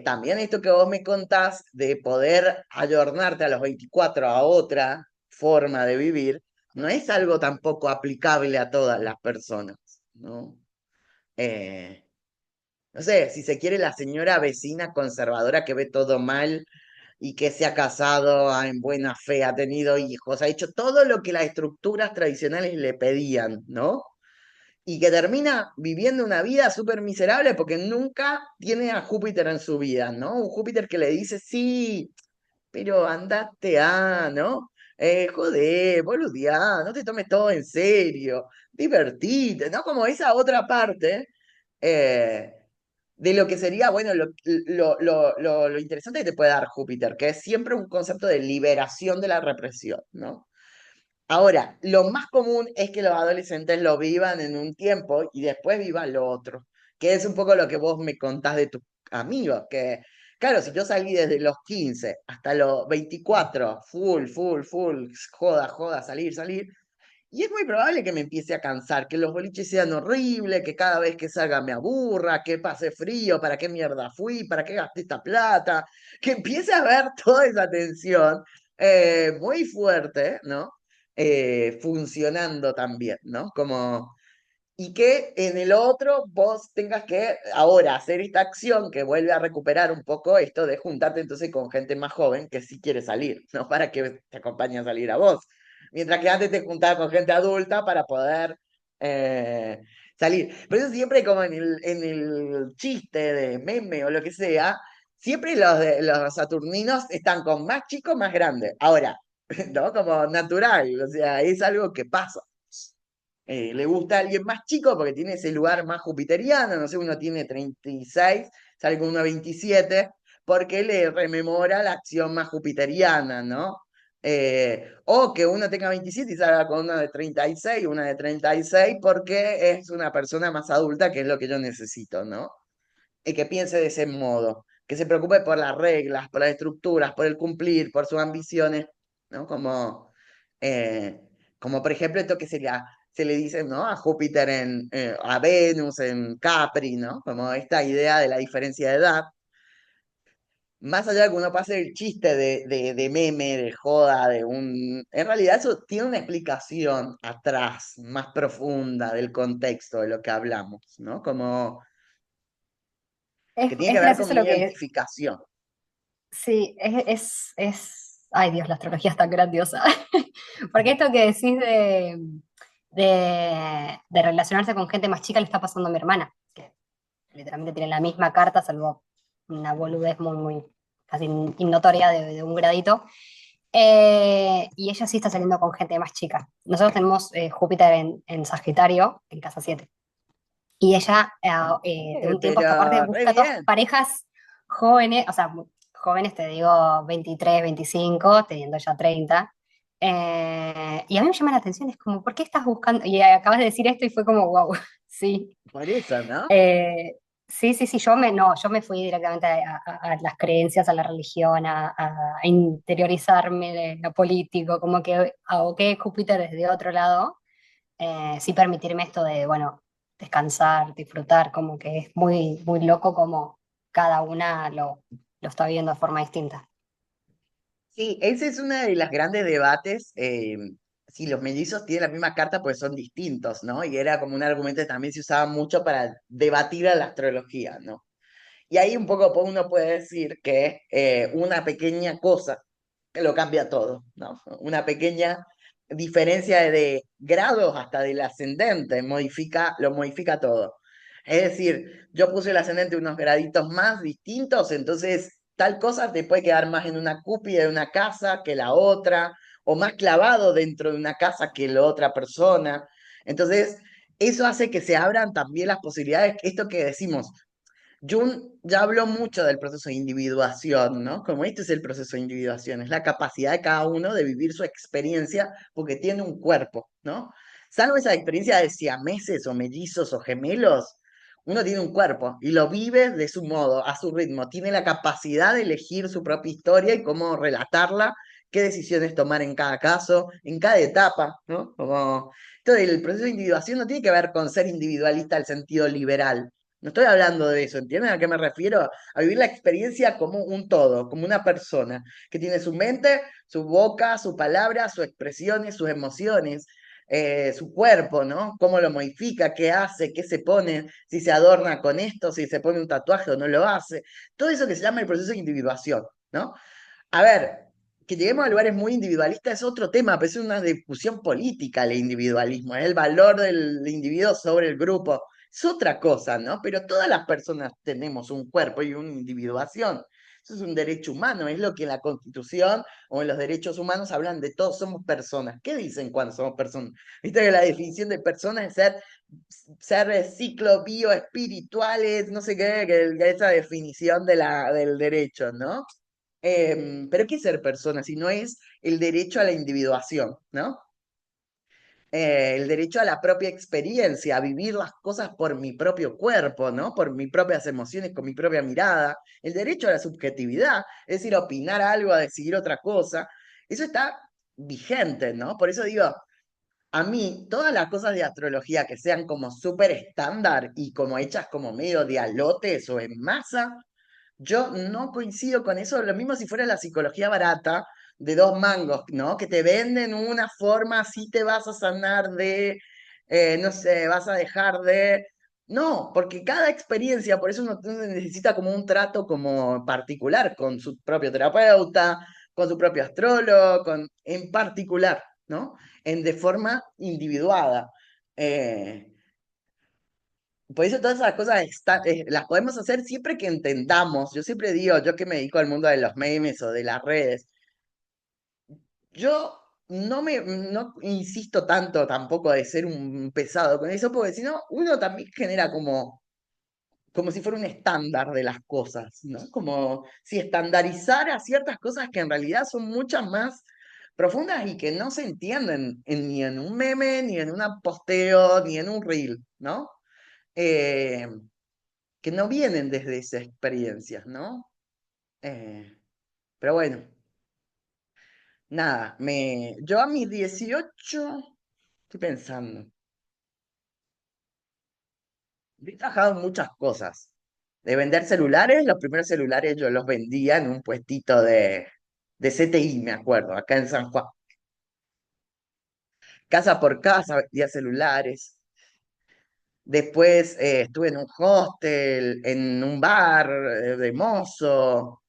Speaker 1: también esto que vos me contás de poder ayornarte a los 24 a otra forma de vivir, no es algo tampoco aplicable a todas las personas, ¿no? Eh, no sé, si se quiere la señora vecina conservadora que ve todo mal y que se ha casado en buena fe, ha tenido hijos, ha hecho todo lo que las estructuras tradicionales le pedían, ¿no? Y que termina viviendo una vida súper miserable porque nunca tiene a Júpiter en su vida, ¿no? Un Júpiter que le dice, sí, pero andate ¿no? Joder, boludeá, no te tomes todo en serio, divertite, ¿no? Como esa otra parte eh, de lo que sería, bueno, lo interesante que te puede dar Júpiter, que es siempre un concepto de liberación de la represión, ¿no? Ahora, lo más común es que los adolescentes lo vivan en un tiempo y después vivan lo otro, que es un poco lo que vos me contás de tus amigos, que claro, si yo salí desde los 15 hasta los 24, full, joda, joda, salir, salir, y es muy probable que me empiece a cansar, que los boliches sean horribles, que cada vez que salga me aburra, que pase frío, para qué mierda fui, para qué gasté esta plata, que empiece a ver toda esa tensión muy fuerte, ¿no? Funcionando también, ¿no? Como, y que en el otro vos tengas que ahora hacer esta acción que vuelve a recuperar un poco esto de juntarte entonces con gente más joven que sí quiere salir, ¿no? Para que te acompañe a salir a vos. Mientras que antes te juntabas con gente adulta para poder eh, salir. Pero eso siempre como en el chiste de meme o lo que sea, siempre los saturninos están con más chicos, más grandes. Ahora, ¿no? Como natural, o sea, es algo que pasa. Le gusta a alguien más chico porque tiene ese lugar más jupiteriano, no sé, uno tiene 36, sale con uno 27, porque le rememora la acción más jupiteriana, ¿no? O que uno tenga 27 y salga con una de 36, una de 36, porque es una persona más adulta, que es lo que yo necesito, ¿no? Y que piense de ese modo, que se preocupe por las reglas, por las estructuras, por el cumplir, por sus ambiciones, ¿no? Como por ejemplo esto que sería, se le dice, ¿no? A Júpiter a Venus en Capri, ¿no? Como esta idea de la diferencia de edad. Más allá de que uno pase el chiste de meme, de joda, En realidad eso tiene una explicación atrás, más profunda del contexto de lo que hablamos, ¿no? Como que tiene
Speaker 3: Es
Speaker 1: que ver con
Speaker 3: gracioso
Speaker 1: mi
Speaker 3: lo que,
Speaker 1: identificación.
Speaker 3: sí, ay Dios, la astrología es tan grandiosa. Porque esto que decís de relacionarse con gente más chica le está pasando a mi hermana, que literalmente tiene la misma carta, salvo una boludez muy casi innotoria de un gradito. Y ella sí está saliendo con gente más chica. Nosotros tenemos Júpiter en Sagitario, en casa 7. Y ella, de un tiempo a esta parte,
Speaker 1: Pero re
Speaker 3: busca todas
Speaker 1: bien.
Speaker 3: parejas jóvenes, o sea, jóvenes te digo 23, 25, teniendo ya 30. Y a mí me llama la atención, es como, ¿por qué estás buscando? Y acabas de decir esto y fue como, wow, sí.
Speaker 1: Por eso, ¿no?
Speaker 3: Eh, sí, sí, sí, no, yo me fui directamente a las creencias, a la religión, a interiorizarme de lo político, como que aboqué Júpiter desde otro lado, sí permitirme esto de, bueno, descansar, disfrutar, como que es muy loco como cada una lo está viendo de forma distinta.
Speaker 1: Sí, ese es uno de los grandes debates. Si los mellizos tienen la misma carta, pues son distintos, ¿no? Y era como un argumento que también se usaba mucho para debatir a la astrología, ¿no? Y ahí un poco uno puede decir que una pequeña cosa lo cambia todo, ¿no? Una pequeña diferencia de grados hasta del ascendente lo modifica todo. Es decir, yo puse el ascendente unos graditos más distintos, entonces tal cosa te puede quedar más en una cúpula de una casa que la otra, o más clavado dentro de una casa que la otra persona. Entonces, eso hace que se abran también las posibilidades, esto que decimos, Jung ya habló mucho del proceso de individuación, ¿no? Como este es el proceso de individuación, es la capacidad de cada uno de vivir su experiencia porque tiene un cuerpo, ¿no? Salvo esa experiencia de siameses o mellizos o gemelos, uno tiene un cuerpo y lo vive de su modo, a su ritmo, tiene la capacidad de elegir su propia historia y cómo relatarla, qué decisiones tomar en cada caso, en cada etapa, ¿no? Como... Entonces, el proceso de individuación no tiene que ver con ser individualista al sentido liberal, no estoy hablando de eso, ¿entienden a qué me refiero? A vivir la experiencia como un todo, como una persona que tiene su mente, su boca, su palabra, sus expresiones, sus emociones, su cuerpo, ¿no? Cómo lo modifica, qué hace, qué se pone, si se adorna con esto, si se pone un tatuaje o no lo hace. Todo eso que se llama el proceso de individuación, ¿no? A ver, que lleguemos a lugares muy individualistas es otro tema, pero es una discusión política el individualismo, es el valor del individuo sobre el grupo. Es otra cosa, ¿no? Pero todas las personas tenemos un cuerpo y una individuación. Eso es un derecho humano, es lo que en la Constitución o en los derechos humanos hablan de todos somos personas. ¿Qué dicen cuando somos personas? Viste que la definición de persona es ser ciclo bioespirituales, no sé qué, que esa definición del derecho, ¿no? Pero ¿qué es ser persona si no es el derecho a la individuación, ¿no? El derecho a la propia experiencia, a vivir las cosas por mi propio cuerpo, ¿no? Por mis propias emociones, con mi propia mirada. El derecho a la subjetividad, es decir, opinar algo, a decidir otra cosa. Eso está vigente, ¿no? Por eso digo, a mí, todas las cosas de astrología que sean como súper estándar y como hechas como medio de alotes o en masa, yo no coincido con eso, lo mismo si fuera la psicología barata de 2 mangos, ¿no? Que te venden una forma, así te vas a sanar no sé, vas a dejar de... No, porque cada experiencia, por eso uno necesita como un trato como particular con su propio terapeuta, con su propio astrólogo, en particular, ¿no? De forma individuada. Eh, por eso todas esas cosas las podemos hacer siempre que entendamos. Yo siempre digo, yo que me dedico al mundo de los memes o de las redes, yo no insisto tanto tampoco de ser un pesado con eso, porque si no, uno también genera como como si fuera un estándar de las cosas, ¿no? Como si estandarizara ciertas cosas que en realidad son muchas más profundas y que no se entienden ni en un meme, ni en un posteo, ni en un reel, ¿no? Eh, que no vienen desde esas experiencias, ¿no? Pero bueno, nada, yo a mis 18 estoy pensando, he trabajado en muchas cosas. De vender celulares, los primeros celulares yo los vendía en un puestito de CTI, me acuerdo, acá en San Juan. Casa por casa vendía celulares. Después estuve en un hostel, en un bar de mozo.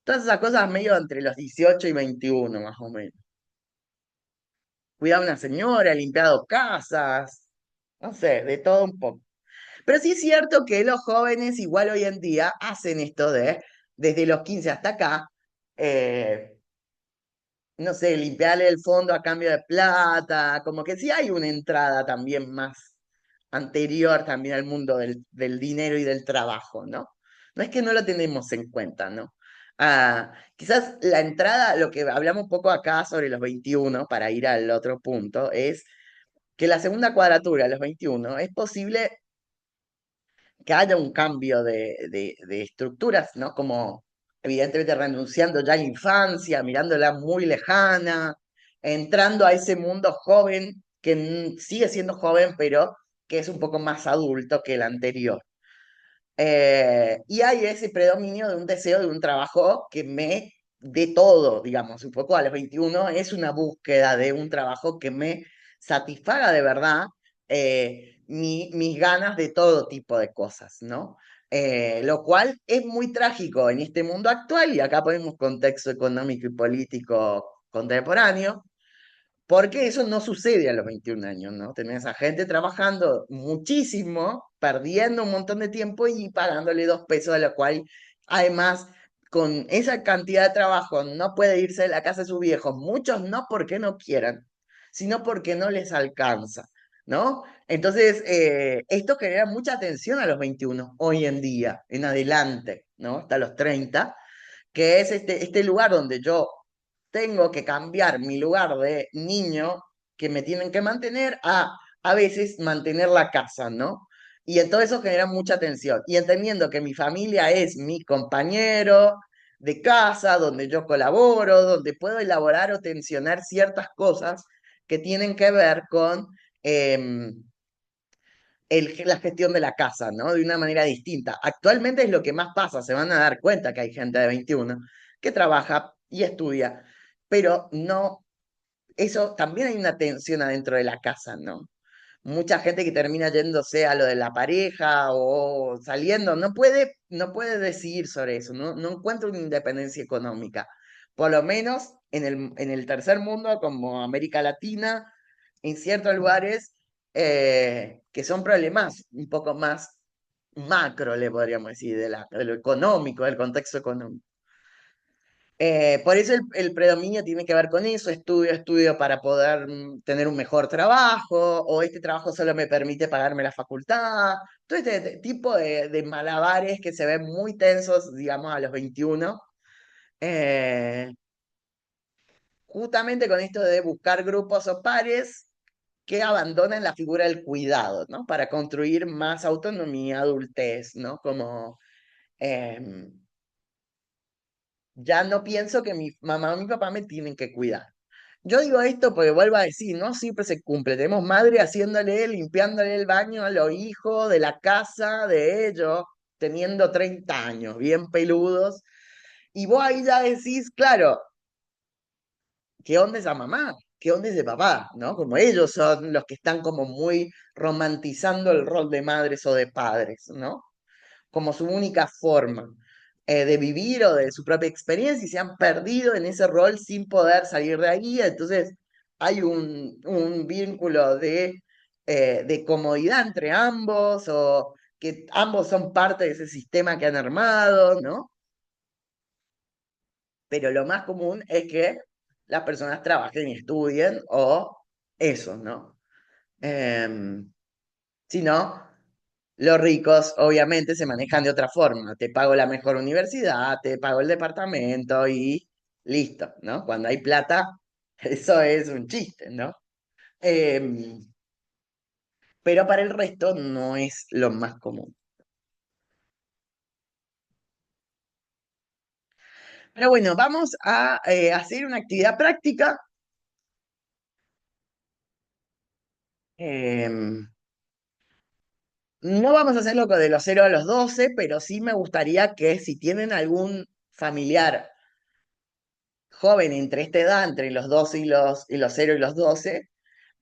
Speaker 1: Todas esas cosas medio entre los 18 y 21, más o menos. Cuidaba a una señora, he limpiado casas, no sé, de todo un poco. Pero sí es cierto que los jóvenes igual hoy en día hacen esto de, desde los 15 hasta acá, eh, no sé, limpiarle el fondo a cambio de plata, como que sí hay una entrada también más anterior también al mundo del dinero y del trabajo, ¿no? No es que no lo tenemos en cuenta, ¿no? Quizás la entrada, lo que hablamos un poco acá sobre los 21, para ir al otro punto, es que la segunda cuadratura, los 21, es posible que haya un cambio de estructuras, ¿no? Como evidentemente renunciando ya a la infancia, mirándola muy lejana, entrando a ese mundo joven que sigue siendo joven, pero que es un poco más adulto que el anterior. Y hay ese predominio de un deseo de un trabajo que me dé todo, digamos, un poco a los 21 es una búsqueda de un trabajo que me satisfaga de verdad mis ganas de todo tipo de cosas, ¿no? Lo cual es muy trágico en este mundo actual, y acá ponemos contexto económico y político contemporáneo, porque eso no sucede a los 21 años, ¿no? Tenés a gente trabajando muchísimo, perdiendo un montón de tiempo y pagándole 2 pesos, a lo cual, además, con esa cantidad de trabajo, no puede irse de la casa de sus viejos. Muchos no porque no quieran, sino porque no les alcanza, ¿no? Entonces, esto genera mucha tensión a los 21, hoy en día, en adelante, ¿no? Hasta los 30, que es este lugar donde yo tengo que cambiar mi lugar de niño que me tienen que mantener a veces mantener la casa, ¿no? Y en todo eso genera mucha tensión. Y entendiendo que mi familia es mi compañero de casa, donde yo colaboro, donde puedo elaborar o tensionar ciertas cosas que tienen que ver con la gestión de la casa, ¿no? De una manera distinta. Actualmente es lo que más pasa, se van a dar cuenta que hay gente de 21 que trabaja y estudia, pero no, eso también hay una tensión adentro de la casa, ¿no? Mucha gente que termina yéndose a lo de la pareja o saliendo, no puede decidir sobre eso, no encuentra una independencia económica. Por lo menos en el tercer mundo, como América Latina, en ciertos lugares que son problemas un poco más macro, le podríamos decir, de lo económico, del contexto económico. Por eso el predominio tiene que ver con eso, estudio para poder tener un mejor trabajo, o este trabajo solo me permite pagarme la facultad. Todo este tipo de malabares que se ven muy tensos, digamos, a los 21, eh, justamente con esto de buscar grupos o pares que abandonen la figura del cuidado, ¿no? Para construir más autonomía, adultez, ¿no? Como... em, ya no pienso que mi mamá o mi papá me tienen que cuidar. Yo digo esto porque vuelvo a decir, no siempre se cumple. Tenemos madre haciéndole, limpiándole el baño a los hijos de la casa de ellos, teniendo 30 años, bien peludos. Y vos ahí ya decís, claro, ¿qué onda esa mamá? ¿Qué onda ese papá? ¿No? Como ellos son los que están como muy romantizando el rol de madres o de padres, ¿no? Como su única forma de vivir o de su propia experiencia y se han perdido en ese rol sin poder salir de ahí. Entonces hay un vínculo de comodidad entre ambos o que ambos son parte de ese sistema que han armado, ¿no? Pero lo más común es que las personas trabajen y estudien o eso, ¿no? Si no, Los ricos, obviamente, se manejan de otra forma. Te pago la mejor universidad, te pago el departamento y listo, ¿no? Cuando hay plata, eso es un chiste, ¿no? Em, pero para el resto no es lo más común. Pero bueno, vamos a hacer una actividad práctica. Em, no vamos a hacerlo con de los 0 a los 12, pero sí me gustaría que si tienen algún familiar joven entre esta edad, entre los 12 y los 0 y los 12,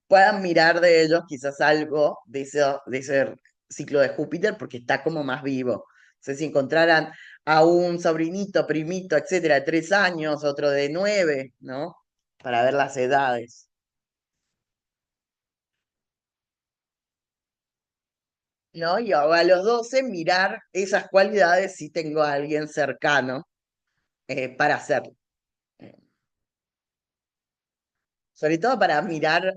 Speaker 1: puedan mirar de ellos quizás algo de ese ciclo de Júpiter porque está como más vivo. O sea, si encontraran a un sobrinito, primito, etcétera, de 3 años, otro de 9, ¿no? Para ver las edades, ¿no? Y a los 12 mirar esas cualidades si tengo a alguien cercano para hacerlo. Eh, Sobre todo para mirar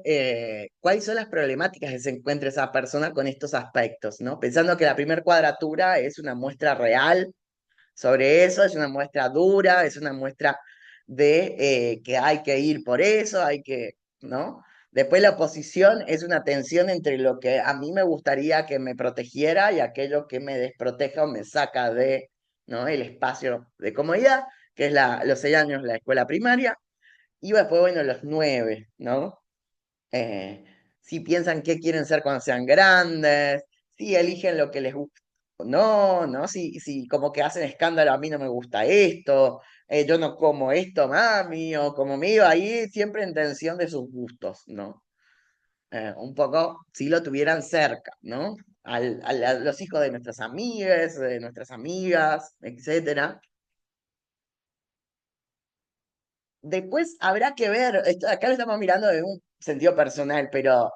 Speaker 1: cuáles son las problemáticas que se encuentra esa persona con estos aspectos, ¿no? Pensando que la primer cuadratura es una muestra real sobre eso, es una muestra dura, es una muestra de que hay que ir por eso, hay que, ¿no? Después la oposición es una tensión entre lo que a mí me gustaría que me protegiera y aquello que me desproteja o me saca de, ¿no? El espacio de comodidad, que es los 6 años de la escuela primaria, y después, bueno, los 9, ¿no? eh, si piensan qué quieren ser cuando sean grandes, si eligen lo que les gusta o no, ¿no? Si como que hacen escándalo, a mí no me gusta esto, yo no como esto, mami, o como me iba ahí, siempre en tensión de sus gustos, ¿no? Un poco si lo tuvieran cerca, ¿no? A los hijos de nuestras amigas, de nuestras amigas, etcétera. Después habrá que ver, acá lo estamos mirando de un sentido personal, pero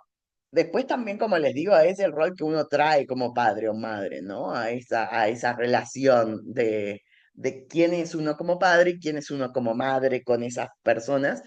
Speaker 1: después también, como les digo, es el rol que uno trae como padre o madre, ¿no? A esa relación de quién es uno como padre y quién es uno como madre con esas personas,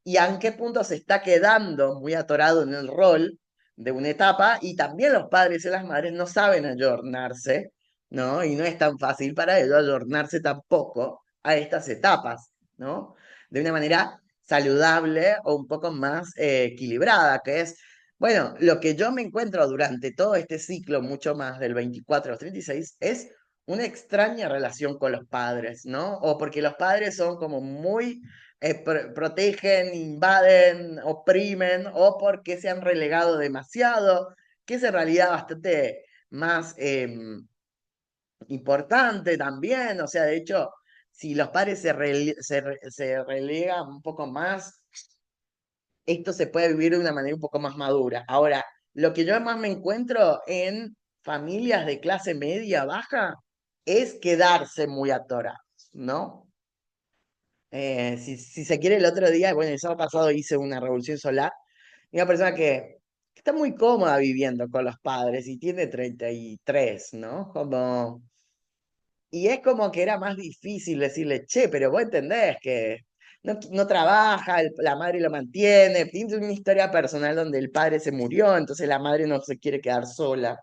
Speaker 1: y a en qué punto se está quedando muy atorado en el rol de una etapa, y también los padres y las madres no saben ayornarse, ¿no? Y no es tan fácil para ellos ayornarse tampoco a estas etapas, ¿no? De una manera saludable o un poco más equilibrada, que es, bueno, lo que yo me encuentro durante todo este ciclo, mucho más del 24 al 36, es una extraña relación con los padres, ¿no? O porque los padres son como muy, protegen, invaden, oprimen, o porque se han relegado demasiado, que es en realidad bastante más importante también, o sea, de hecho, si los padres se relegan un poco más, esto se puede vivir de una manera un poco más madura. Ahora, lo que yo más me encuentro en familias de clase media baja es quedarse muy atorados, ¿no? Si se quiere, el otro día, bueno, el sábado pasado hice una revolución solar, y una persona que está muy cómoda viviendo con los padres y tiene 33, ¿no? Y es como que era más difícil decirle, che, pero vos entendés que no trabaja, la madre lo mantiene, tiene una historia personal donde el padre se murió, entonces la madre no se quiere quedar sola.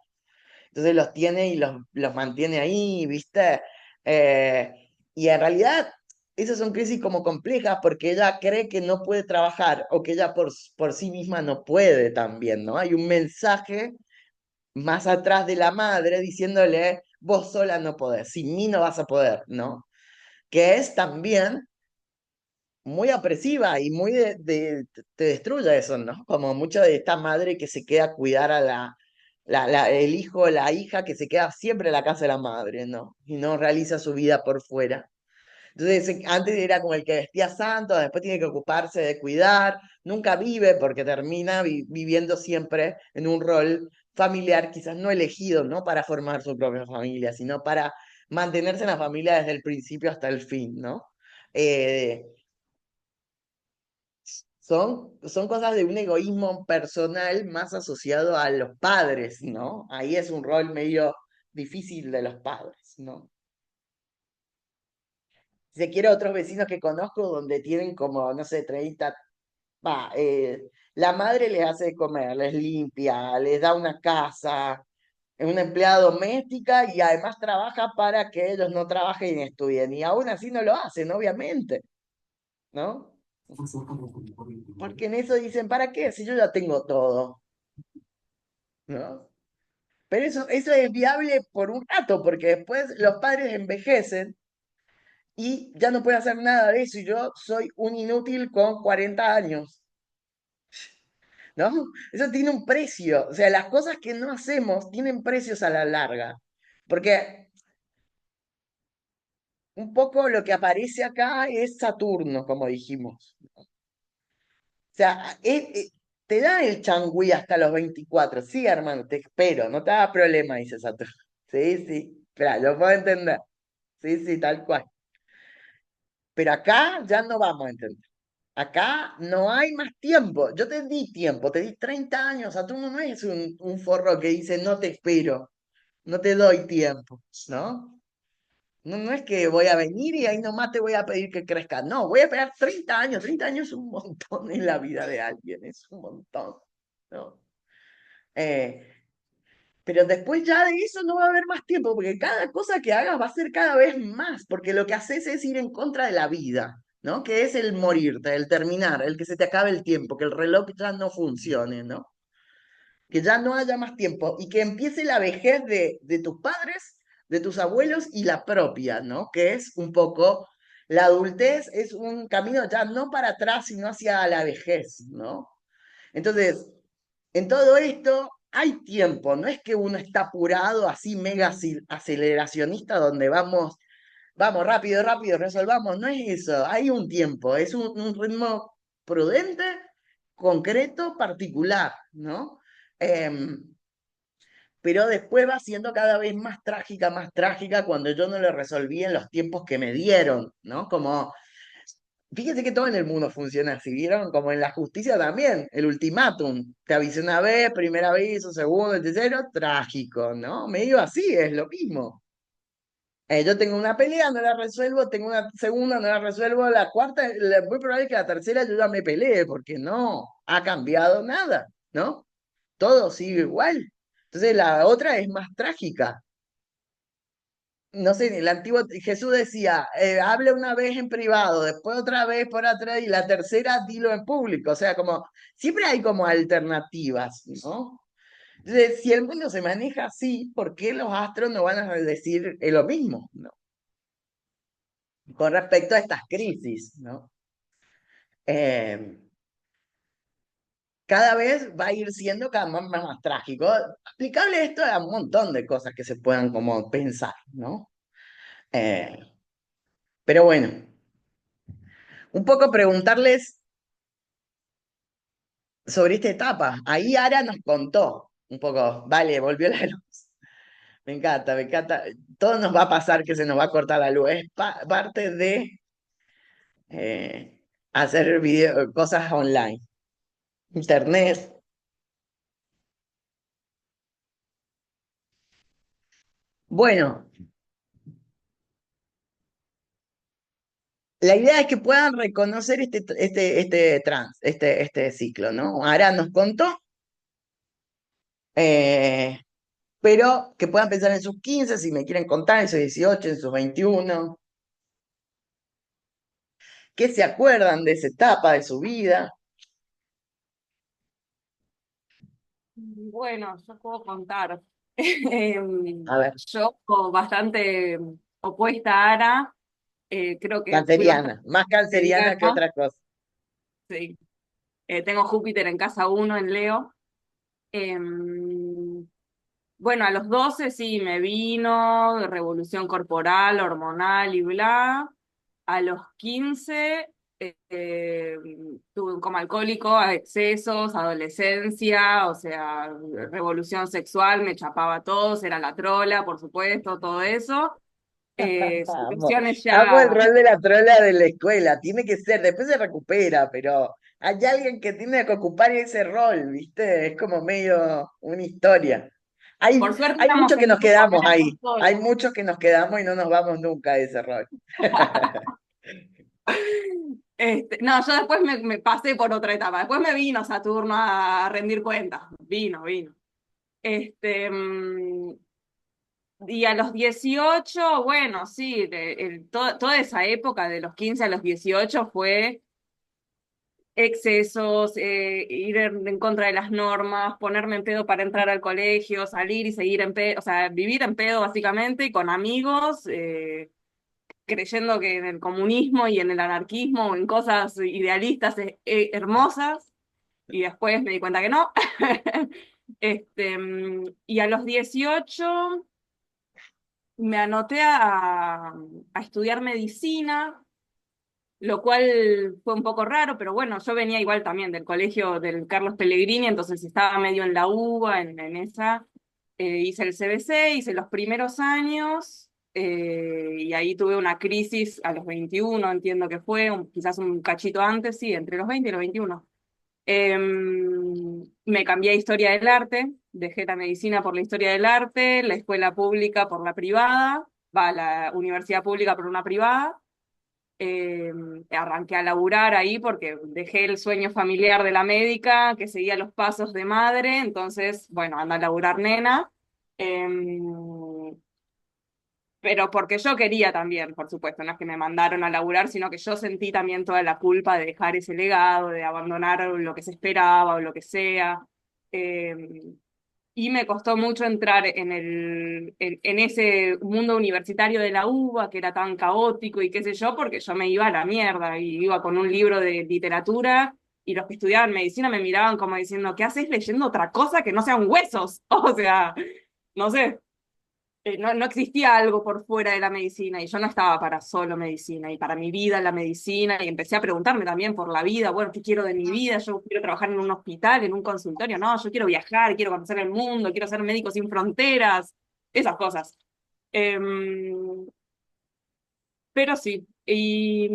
Speaker 1: Entonces los tiene y los mantiene ahí, ¿viste? Eh, y en realidad esas son crisis como complejas porque ella cree que no puede trabajar o que ella por sí misma no puede también, ¿no? Hay un mensaje más atrás de la madre diciéndole, vos sola no podés, sin mí no vas a poder, ¿no? Que es también muy opresiva y muy te destruye eso, ¿no? Como mucho de esta madre que se queda a cuidar a el hijo o la hija que se queda siempre en la casa de la madre, ¿no? Y no realiza su vida por fuera. Entonces, antes era como el que vestía santo, después tiene que ocuparse de cuidar, nunca vive porque termina viviendo siempre en un rol familiar, quizás no elegido, no para formar su propia familia, sino para mantenerse en la familia desde el principio hasta el fin, ¿no? Eh, son cosas de un egoísmo personal más asociado a los padres, ¿no? Ahí es un rol medio difícil de los padres, ¿no? Si se quiere, otros vecinos que conozco donde tienen como, no sé, 30, va, la madre les hace de comer, les limpia, les da una casa, es una empleada doméstica y además trabaja para que ellos no trabajen y estudien. Y aún así no lo hacen, obviamente, ¿no? Porque en eso dicen, ¿para qué? Si yo ya tengo todo, ¿no? Pero eso es viable por un rato, porque después los padres envejecen y ya no pueden hacer nada de eso. Y yo soy un inútil con 40 años, ¿no? Eso tiene un precio. O sea, las cosas que no hacemos tienen precios a la larga. Porque un poco lo que aparece acá es Saturno, como dijimos. O sea, te da el changüí hasta los 24. Sí, hermano, te espero, no te hagas problema, dice Saturno. Sí, sí, espera, lo puedo entender. Sí, sí, tal cual. Pero acá ya no vamos a entender. Acá no hay más tiempo. Yo te di tiempo, te di 30 años. Saturno no es un forro que dice no te espero, no te doy tiempo, ¿no? No, no es que voy a venir y ahí nomás te voy a pedir que crezca. No, voy a esperar 30 años. 30 años es un montón en la vida de alguien, es un montón, ¿no? Eh, pero después ya de eso no va a haber más tiempo, porque cada cosa que hagas va a ser cada vez más, porque lo que haces es ir en contra de la vida, ¿no? Que es el morirte, el terminar, el que se te acabe el tiempo, que el reloj ya no funcione, ¿no? Que ya no haya más tiempo y que empiece la vejez de tus padres, de tus abuelos y la propia, ¿no? Que es un poco, la adultez es un camino ya no para atrás, sino hacia la vejez, ¿no? Entonces, en todo esto hay tiempo, no es que uno está apurado, así mega aceleracionista, donde vamos rápido, rápido, resolvamos, no es eso, hay un tiempo, es un ritmo prudente, concreto, particular, ¿no? Em, pero después va siendo cada vez más trágica cuando yo no lo resolví en los tiempos que me dieron, ¿no? Como, fíjese que todo en el mundo funciona así, ¿vieron? Como en la justicia también, el ultimátum, te avisé una vez, primer aviso, segundo, tercero, trágico, ¿no? Medio así, es lo mismo. Yo tengo una pelea, no la resuelvo, tengo una segunda, no la resuelvo, la cuarta, muy probable que la tercera yo ya me pelee, porque no ha cambiado nada, ¿no? Todo sigue igual. Entonces la otra es más trágica. No sé, en el antiguo Jesús decía, habla una vez en privado, después otra vez por atrás y la tercera dilo en público. O sea, como siempre hay como alternativas, ¿no? Entonces, si el mundo se maneja así, ¿por qué los astros no van a decir lo mismo, ¿no? Con respecto a estas crisis, ¿no? Eh, cada vez va a ir siendo cada vez más trágico. Aplicable esto a un montón de cosas que se puedan como pensar, ¿no? Eh, pero bueno, un poco preguntarles sobre esta etapa. Ahí Ara nos contó un poco, vale, volvió la luz. Me encanta, me encanta. Todo nos va a pasar que se nos va a cortar la luz. Es parte de eh, hacer cosas online. Internet. Bueno, la idea es que puedan reconocer este ciclo, ¿no? Ara nos contó, eh, pero que puedan pensar en sus 15 si me quieren contar, en sus 18, en sus 21, que se acuerdan de esa etapa de su vida.
Speaker 2: Bueno, yo puedo contar.
Speaker 1: A ver,
Speaker 2: Yo, bastante opuesta a Ara, creo que fui bastante
Speaker 1: canceriana, más canceriana que
Speaker 2: seriana.
Speaker 1: otra cosa.
Speaker 2: Sí. Tengo Júpiter en casa uno en Leo. Bueno, a los 12 sí me vino, revolución corporal, hormonal y bla. A los 15 tuve un coma alcohólico, a excesos, adolescencia, o sea, revolución sexual, me chapaba a todos, era la trola, por supuesto, todo eso.
Speaker 1: Amo,
Speaker 2: Situaciones
Speaker 1: amo el
Speaker 2: ya.
Speaker 1: rol de la trola de la escuela, tiene que ser, después se recupera, pero hay alguien que tiene que ocupar ese rol, ¿viste? Es como medio una historia. Hay,
Speaker 2: Por suerte
Speaker 1: hay
Speaker 2: éramos
Speaker 1: muchos que
Speaker 2: en
Speaker 1: nos
Speaker 2: grupo,
Speaker 1: quedamos
Speaker 2: éramos
Speaker 1: ahí, hay
Speaker 2: solos.
Speaker 1: muchos que nos quedamos y no nos vamos nunca de ese rol.
Speaker 2: No, yo después me pasé por otra etapa. Después me vino Saturno a rendir cuentas. Vino. Este, y a los 18 bueno, sí, toda esa época de los 15 a los 18 fue excesos, ir en contra de las normas, ponerme en pedo para entrar al colegio, salir y seguir en pedo, o sea, vivir en pedo básicamente y con amigos, creyendo que en el comunismo y en el anarquismo o en cosas idealistas hermosas, y después me di cuenta que no. Y a los 18 me anoté a estudiar medicina, lo cual fue un poco raro, pero bueno, yo venía igual también del colegio del Carlos Pellegrini, entonces estaba medio en la UBA, en esa. Hice el CBC, hice los primeros años, y ahí tuve una crisis a los 21, entiendo que fue, quizás un cachito antes, sí, entre los 20 y los 21. Me cambié a historia del arte, dejé la medicina por la historia del arte, la escuela pública por la privada, va, la universidad pública por una privada. Eh, Arranqué a laburar ahí porque dejé el sueño familiar de la médica que seguía los pasos de madre, entonces, bueno, anda a laburar nena. Eh, pero porque yo quería también, por supuesto, no es que me mandaron a laburar, sino que yo sentí también toda la culpa de dejar ese legado, de abandonar lo que se esperaba o lo que sea. Eh, y me costó mucho entrar en ese mundo universitario de la UBA, que era tan caótico y qué sé yo, porque yo me iba a la mierda y iba con un libro de literatura y los que estudiaban medicina me miraban como diciendo, ¿qué haces leyendo otra cosa que no sean huesos? O sea, no sé, no existía algo por fuera de la medicina y yo no estaba para solo medicina y para mi vida en la medicina y empecé a preguntarme también por la vida, bueno, ¿qué quiero de mi vida? Yo quiero trabajar en un hospital, en un consultorio, no, yo quiero viajar, quiero conocer el mundo, quiero ser médico sin fronteras, esas cosas. Pero sí, y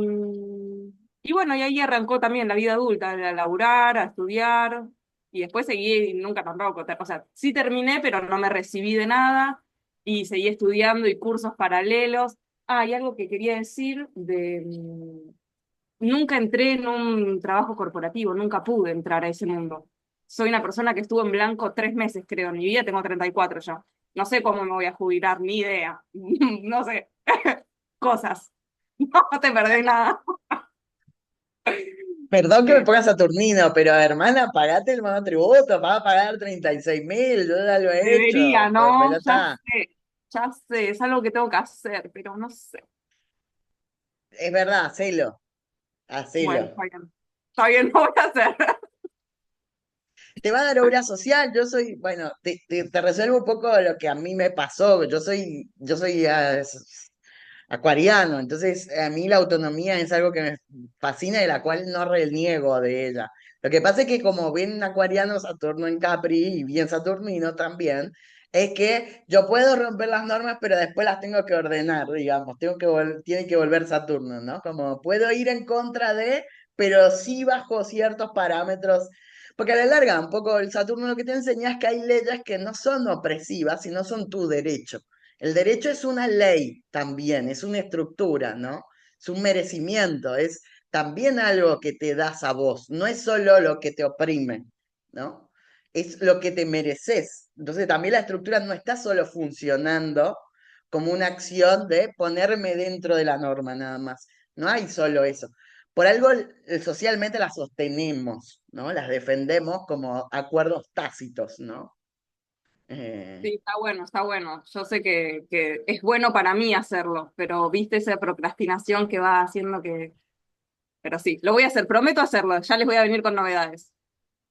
Speaker 2: bueno, y ahí arrancó también la vida adulta, a laburar, a estudiar, y después seguí, nunca tampoco, o sea, sí terminé, pero no me recibí de nada, y seguí estudiando y cursos paralelos. Ah, y algo que quería decir nunca entré en un trabajo corporativo, nunca pude entrar a ese mundo. Soy una persona que estuvo en blanco 3 meses, creo, en mi vida, tengo 34 ya. No sé cómo me voy a jubilar, ni idea. No sé, cosas. No te perdés nada.
Speaker 1: Perdón que me
Speaker 2: Eh,
Speaker 1: ponga Saturnino, pero hermana, pagate el monotributo, vas a pagar 36.000, yo ya lo he hecho,
Speaker 2: Debería, ¿no?
Speaker 1: pero está,
Speaker 2: Ya sé, es algo que tengo que hacer, pero no sé.
Speaker 1: es verdad, hacelo,
Speaker 2: Bueno,
Speaker 1: hacelo.
Speaker 2: está bien, lo voy a hacer.
Speaker 1: Te va a dar obra social, yo soy, bueno, te resuelvo un poco lo que a mí me pasó, yo soy acuariano, entonces a mí la autonomía es algo que me fascina y de la cual no reniego de ella. Lo que pasa es que como bien acuariano, Saturno en Capri y bien Saturnino también, es que yo puedo romper las normas, pero después las tengo que ordenar, digamos, tiene que volver Saturno, ¿no? Como puedo ir en contra de, pero sí bajo ciertos parámetros. Porque a la larga, un poco el Saturno lo que te enseña es que hay leyes que no son opresivas, sino son tu derecho. El derecho es una ley también, es una estructura, ¿no? Es un merecimiento, es también algo que te das a vos, no es solo lo que te oprime, ¿no? Es lo que te mereces. Entonces también la estructura no está solo funcionando como una acción de ponerme dentro de la norma nada más. No hay solo eso. Por algo socialmente las sostenemos, ¿no? Las defendemos como acuerdos tácitos, ¿no?
Speaker 2: Sí, está bueno, está bueno. Yo sé que es bueno para mí hacerlo, pero viste esa procrastinación que va haciendo que... Pero sí, lo voy a hacer, prometo hacerlo, ya les voy a venir con novedades.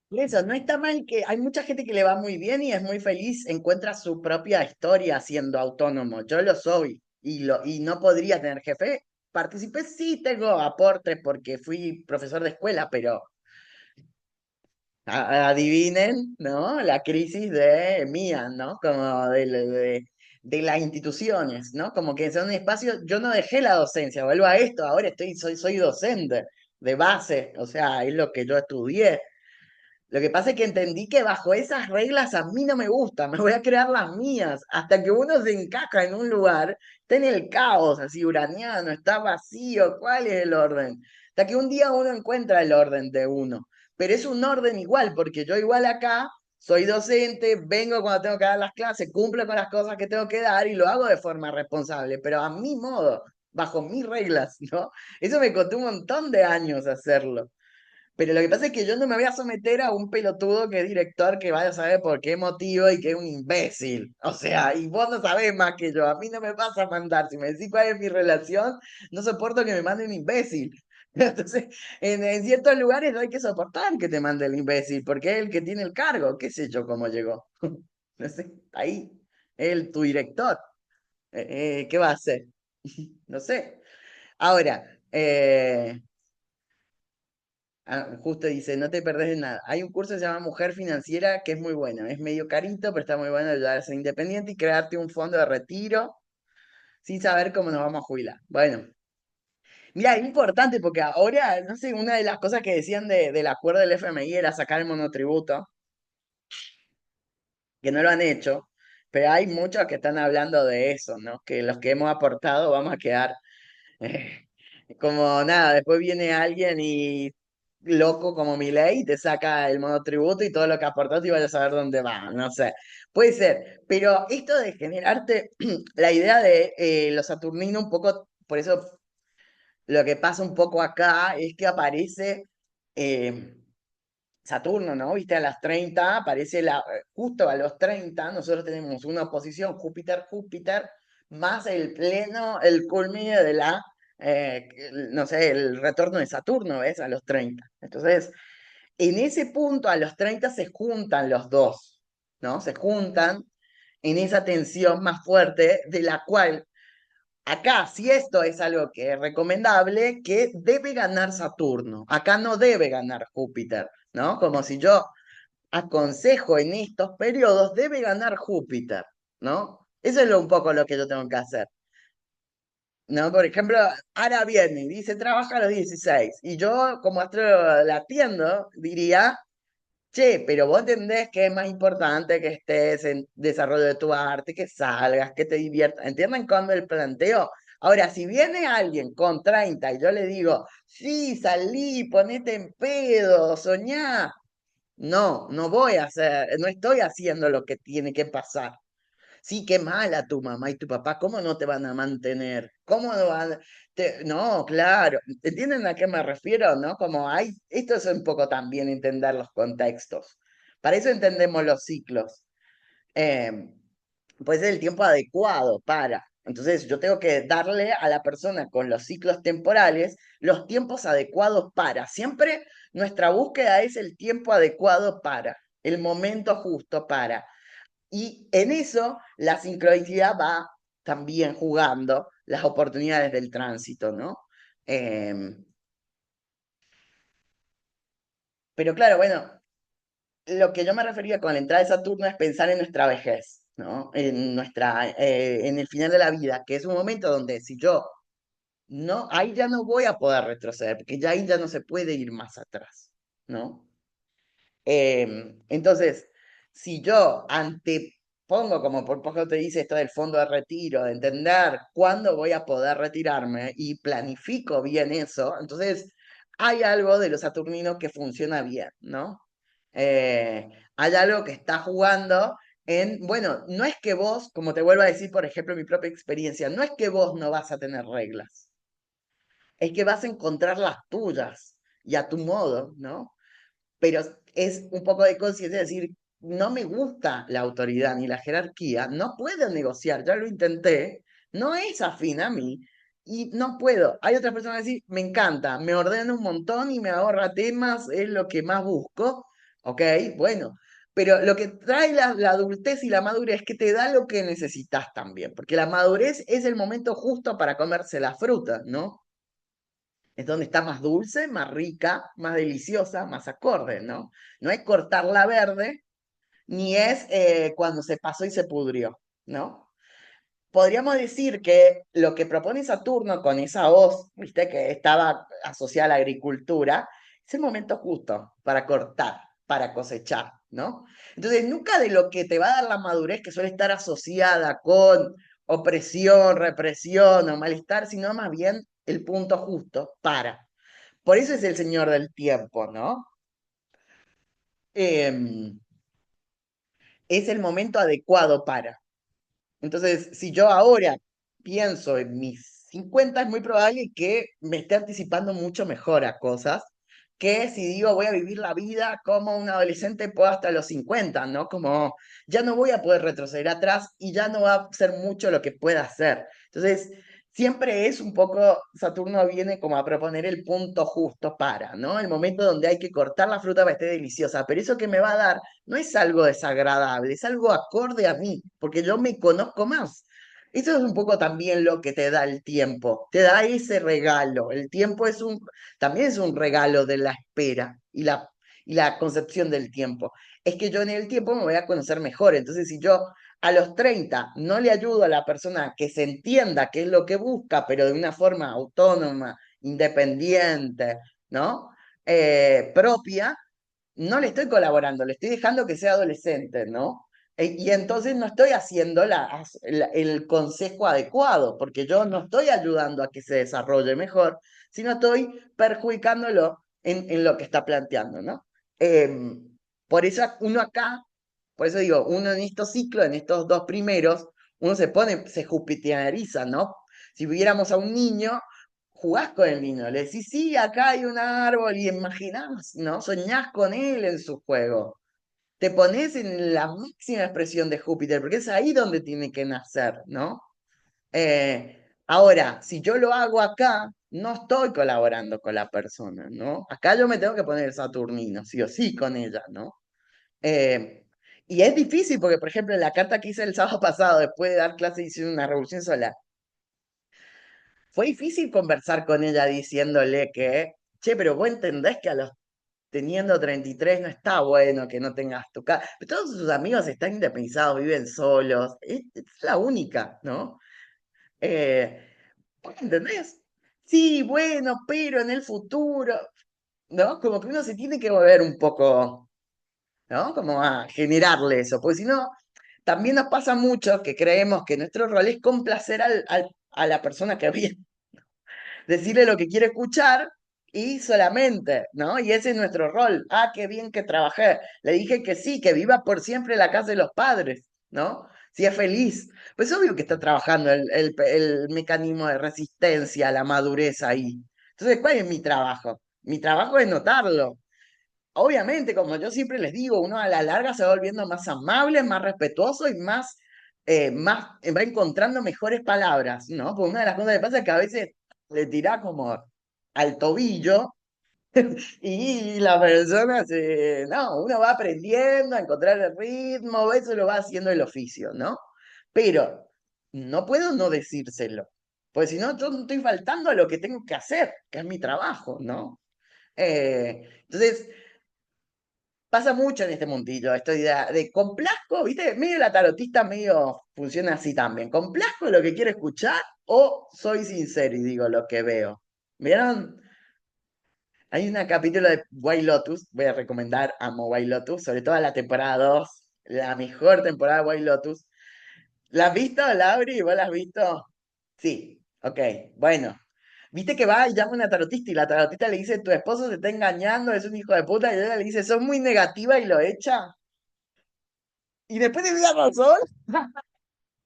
Speaker 1: Y eso, no está mal que hay mucha gente que le va muy bien y es muy feliz, encuentra su propia historia siendo autónomo. Yo lo soy y no podría tener jefe. Participé, sí, tengo aportes porque fui profesor de escuela, pero adivinen, ¿no? La crisis de mía, ¿no? Como de las instituciones, ¿no? Como que son espacios, yo no dejé la docencia, vuelvo a esto, ahora soy docente de base, o sea, es lo que yo estudié. Lo que pasa es que entendí que bajo esas reglas a mí no me gusta, me voy a crear las mías, hasta que uno se encaja en un lugar, está en el caos, así uraniano, está vacío, ¿cuál es el orden? Hasta que un día uno encuentra el orden de uno, pero es un orden igual, porque yo igual acá soy docente, vengo cuando tengo que dar las clases, cumplo con las cosas que tengo que dar y lo hago de forma responsable, pero a mi modo, bajo mis reglas, ¿no? Eso me costó un montón de años hacerlo. Pero lo que pasa es que yo no me voy a someter a un pelotudo que es director que vaya a saber por qué motivo y que es un imbécil. O sea, y vos no sabés más que yo. A mí no me vas a mandar. Si me decís cuál es mi relación, no soporto que me mande un imbécil. Entonces, en ciertos lugares no hay que soportar que te mande el imbécil, porque es el que tiene el cargo. ¿Qué sé yo cómo llegó? No sé, ahí. Él, tu director. ¿Qué va a hacer? No sé. Ahora, justo dice, no te perdés de nada. Hay un curso que se llama Mujer Financiera que es muy bueno. Es medio carito, pero está muy bueno ayudar a ser independiente y crearte un fondo de retiro sin saber cómo nos vamos a jubilar. Bueno, mira, es importante porque ahora, no sé, una de las cosas que decían del acuerdo del FMI era sacar el monotributo, que no lo han hecho, pero hay muchos que están hablando de eso, ¿no? Que los que hemos aportado vamos a quedar Eh, como nada, después viene alguien y loco como Milei te saca el monotributo y todo lo que aportaste y vaya a saber dónde va, no sé. Puede ser, pero esto de generarte la idea de los Saturnino un poco, por eso lo que pasa un poco acá es que aparece eh, Saturno, ¿no? Viste, a las 30 aparece justo a los 30 nosotros tenemos una oposición Júpiter-Júpiter más el pleno, el culmine de no sé, el retorno de Saturno, ¿ves? A los 30. Entonces, en ese punto, a los 30 se juntan los dos, ¿no? Se juntan en esa tensión más fuerte de la cual acá, si esto es algo que es recomendable, que debe ganar Saturno. Acá no debe ganar Júpiter, ¿no? Como si yo aconsejo en estos periodos, debe ganar Júpiter, ¿no? Eso es un poco lo que yo tengo que hacer. ¿No? Por ejemplo, ahora viene y dice trabaja a los 16. Y yo, como astrólogo la atiendo, diría, che, pero vos entendés que es más importante que estés en desarrollo de tu arte, que salgas, que te diviertas. ¿Entienden cómo el planteo? Ahora, si viene alguien con 30 y yo le digo, sí, salí, ponete en pedo, soñá. No, no voy a hacer, no estoy haciendo lo que tiene que pasar. Sí, qué mala tu mamá y tu papá, ¿cómo no te van a mantener? ¿Cómo no van No, claro, ¿entienden a qué me refiero, no? Como hay, esto es un poco también entender los contextos. Para eso entendemos los ciclos. Eh, pues es el tiempo adecuado para. Entonces yo tengo que darle a la persona con los ciclos temporales los tiempos adecuados para. Siempre nuestra búsqueda es el tiempo adecuado para, el momento justo para. Y en eso la sincronicidad va también jugando las oportunidades del tránsito, ¿no? Pero claro, bueno, lo que yo me refería con la entrada de Saturno es pensar en nuestra vejez, ¿no? En el final de la vida, que es un momento donde si yo no, ahí ya no voy a poder retroceder, porque ya ahí ya no se puede ir más atrás, ¿no? Entonces, si yo antepongo, como por poco te dice esto del fondo de retiro, de entender cuándo voy a poder retirarme y planifico bien eso, entonces hay algo de los saturninos que funciona bien, ¿no? Hay algo que está jugando bueno, no es que vos, como te vuelvo a decir, por ejemplo, mi propia experiencia, no es que vos no vas a tener reglas, es que vas a encontrar las tuyas y a tu modo, ¿no? Pero es un poco de conciencia, es decir, no me gusta la autoridad ni la jerarquía, no puedo negociar, ya lo intenté, no es afín a mí y no puedo. Hay otras personas que dicen, me encanta, me ordena un montón y me ahorra temas, es lo que más busco, ok, bueno. Pero lo que trae la adultez y la madurez es que te da lo que necesitas también, porque la madurez es el momento justo para comerse la fruta, ¿no? Es donde está más dulce, más rica, más deliciosa, más acorde, ¿no? No es cortarla verde, ni es cuando se pasó y se pudrió, ¿no? Podríamos decir que lo que propone Saturno con esa hoz, viste, que estaba asociada a la agricultura, es el momento justo para cortar, para cosechar, ¿no? Entonces, nunca de lo que te va a dar la madurez, que suele estar asociada con opresión, represión o malestar, sino más bien el punto justo para. Por eso es el señor del tiempo, ¿no? Em, es el momento adecuado para. Entonces, si yo ahora pienso en mis 50, es muy probable que me esté anticipando mucho mejor a cosas que si digo voy a vivir la vida como un adolescente puedo hasta los 50, ¿no? Como ya no voy a poder retroceder atrás y ya no va a ser mucho lo que pueda hacer. Entonces, siempre es un poco, Saturno viene como a proponer el punto justo para, ¿no? El momento donde hay que cortar la fruta para que esté deliciosa, pero eso que me va a dar no es algo desagradable, es algo acorde a mí, porque yo me conozco más. Eso es un poco también lo que te da el tiempo, te da ese regalo. El tiempo también es un regalo de la espera y la concepción del tiempo. Es que yo en el tiempo me voy a conocer mejor. Entonces, si yo a los 30 no le ayudo a la persona que se entienda qué es lo que busca, pero de una forma autónoma, independiente, ¿no? Propia, no le estoy colaborando, le estoy dejando que sea adolescente, ¿no? Y entonces no estoy haciendo el consejo adecuado, porque yo no estoy ayudando a que se desarrolle mejor, sino estoy perjudicándolo en lo que está planteando, ¿no? Por eso uno acá, por eso digo, uno en estos ciclos, en estos dos primeros, uno se jupiteriza, ¿no? Si viéramos a un niño, jugás con el niño, le decís, sí, acá hay un árbol y imaginás, ¿no? Soñás con él en su juego. Te pones en la máxima expresión de Júpiter, porque es ahí donde tiene que nacer, ¿no? Ahora, si yo lo hago acá, no estoy colaborando con la persona, ¿no? Acá yo me tengo que poner Saturnino, sí o sí, con ella, ¿no? Eh, y es difícil porque, por ejemplo, en la carta que hice el sábado pasado, después de dar clase, hice una revolución solar. Fue difícil conversar con ella diciéndole que, che, pero vos entendés que a los teniendo 33 no está bueno que no tengas tu casa. Todos sus amigos están independizados, viven solos. Es la única, ¿no? Eh, ¿Entendés? Sí, bueno, pero en el futuro, ¿no? Como que uno se tiene que mover un poco, ¿no? Como a generarle eso, porque si no, también nos pasa mucho que creemos que nuestro rol es complacer a la persona que viene, decirle lo que quiere escuchar y solamente, ¿no? Y ese es nuestro rol. Ah, qué bien que trabajé. Le dije que sí, que viva por siempre en la casa de los padres, ¿no? Si es feliz. Pues obvio que está trabajando el mecanismo de resistencia a la madurez ahí. Entonces, ¿cuál es mi trabajo? Mi trabajo es notarlo. Obviamente, como yo siempre les digo, uno a la larga se va volviendo más amable, más respetuoso y va encontrando mejores palabras, ¿no? Porque una de las cosas que pasa es que a veces le tirás como al tobillo y la persona no, uno va aprendiendo a encontrar el ritmo, eso lo va haciendo el oficio, ¿no? Pero no puedo no decírselo, porque si no, yo no estoy faltando a lo que tengo que hacer, que es mi trabajo, ¿no? Entonces, pasa mucho en este mundillo, esto de complazco, ¿viste? Medio la tarotista medio funciona así también. ¿Complazco lo que quiero escuchar o soy sincero y digo lo que veo? ¿Vieron? Hay un capítulo de White Lotus, voy a recomendar, amo White Lotus, sobre todo la temporada 2, la mejor temporada de White Lotus. ¿La has visto, Lauri? ¿Vos la has visto? Sí, ok, bueno. Viste que va y llama a una tarotista y la tarotista le dice, tu esposo se está engañando, es un hijo de puta, y ella le dice, sos muy negativa y lo echa. Y después tenía razón,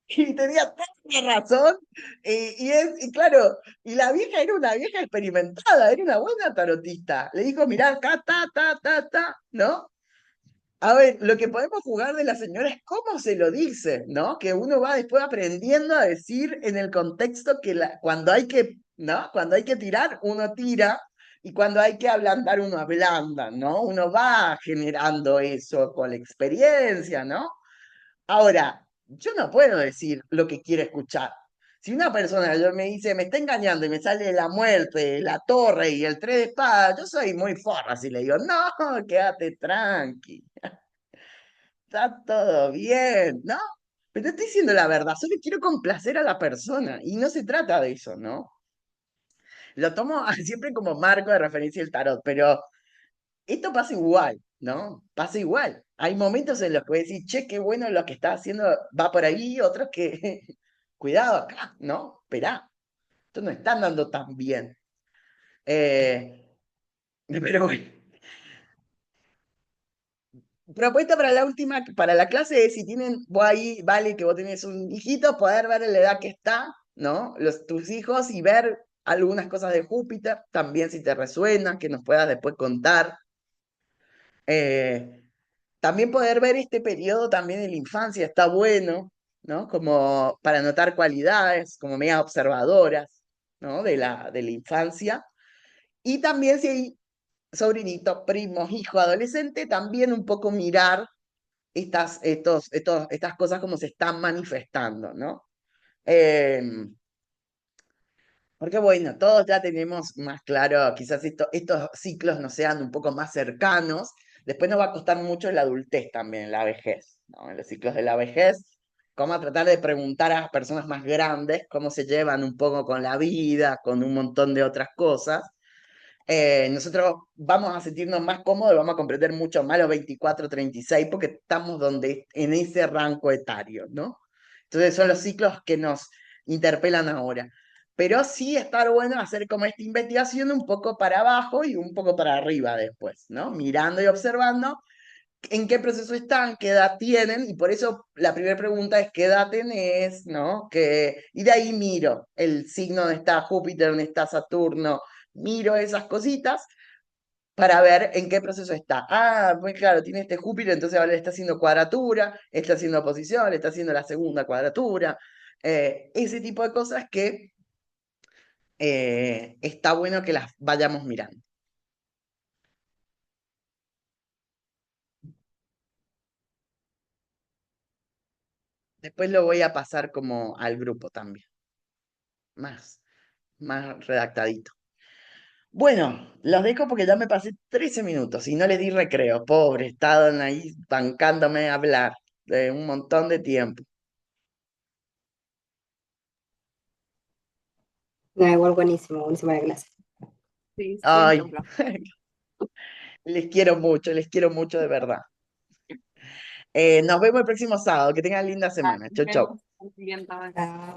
Speaker 1: y tenía toda la razón, y claro, y la vieja era una vieja experimentada, era una buena tarotista. Le dijo, mirá, acá, ¿no? A ver, lo que podemos jugar de la señora es cómo se lo dice, ¿no? Que uno va después aprendiendo a decir en el contexto que cuando hay que, ¿no? Cuando hay que tirar, uno tira, y cuando hay que ablandar, uno ablanda, ¿no? Uno va generando eso con la experiencia, ¿no? Ahora, yo no puedo decir lo que quiere escuchar. Si una persona me dice, me está engañando y me sale la muerte, la torre y el tres de espada, yo soy muy forra si le digo, no, quédate tranqui, está todo bien, ¿no? Pero te estoy diciendo la verdad, solo quiero complacer a la persona y no se trata de eso, ¿no? Lo tomo siempre como marco de referencia el tarot, pero esto pasa igual, ¿no? Pasa igual. Hay momentos en los que voy a decir, che, qué bueno lo que está haciendo, va por ahí, otros que, cuidado acá, ¿no? Esperá, esto no está andando tan bien. Eh, pero bueno, propuesta para la última, para la clase es si tienen, vos ahí, vale, que vos tenés un hijito, poder ver en la edad que está, ¿no? Tus hijos y ver algunas cosas de Júpiter, también si te resuena, que nos puedas después contar. Eh, También poder ver este periodo también en la infancia está bueno, ¿no? Como para notar cualidades, como medias observadoras, ¿no? De la infancia. Y también si hay sobrinitos, primos, hijo, adolescente, también un poco mirar estas cosas como se están manifestando, ¿no? Em, Porque bueno, todos ya tenemos más claro, quizás estos ciclos nos sean un poco más cercanos, después nos va a costar mucho en la adultez también, en la vejez, ¿no? En los ciclos de la vejez, cómo tratar de preguntar a las personas más grandes cómo se llevan un poco con la vida, con un montón de otras cosas. Nosotros vamos a sentirnos más cómodos, vamos a comprender mucho más los 24, 36, porque estamos en ese rango etario, ¿no? Entonces son los ciclos que nos interpelan ahora. Pero sí estar bueno hacer como esta investigación un poco para abajo y un poco para arriba después, ¿no? Mirando y observando en qué proceso están, qué edad tienen, y por eso la primera pregunta es qué edad tenés, ¿no? Y de ahí miro el signo donde está Júpiter, donde está Saturno, miro esas cositas para ver en qué proceso está. Ah, pues claro, tiene este Júpiter, entonces ahora le está haciendo cuadratura, está haciendo oposición, le está haciendo la segunda cuadratura, ese tipo de cosas que está bueno que las vayamos mirando. Después lo voy a pasar como al grupo también, más, más redactadito. Bueno, los dejo porque ya me pasé 13 minutos y no les di recreo, pobre, estaban ahí bancándome a hablar de un montón de tiempo.
Speaker 3: No, igual buenísimo, buenísima la clase.
Speaker 2: Sí, siempre un
Speaker 1: Ay,
Speaker 2: placer.
Speaker 1: les quiero mucho de verdad. Nos vemos el próximo sábado, que tengan linda semana.
Speaker 2: Nos
Speaker 1: Chau, chau.
Speaker 2: vemos. Bien,
Speaker 3: Ah,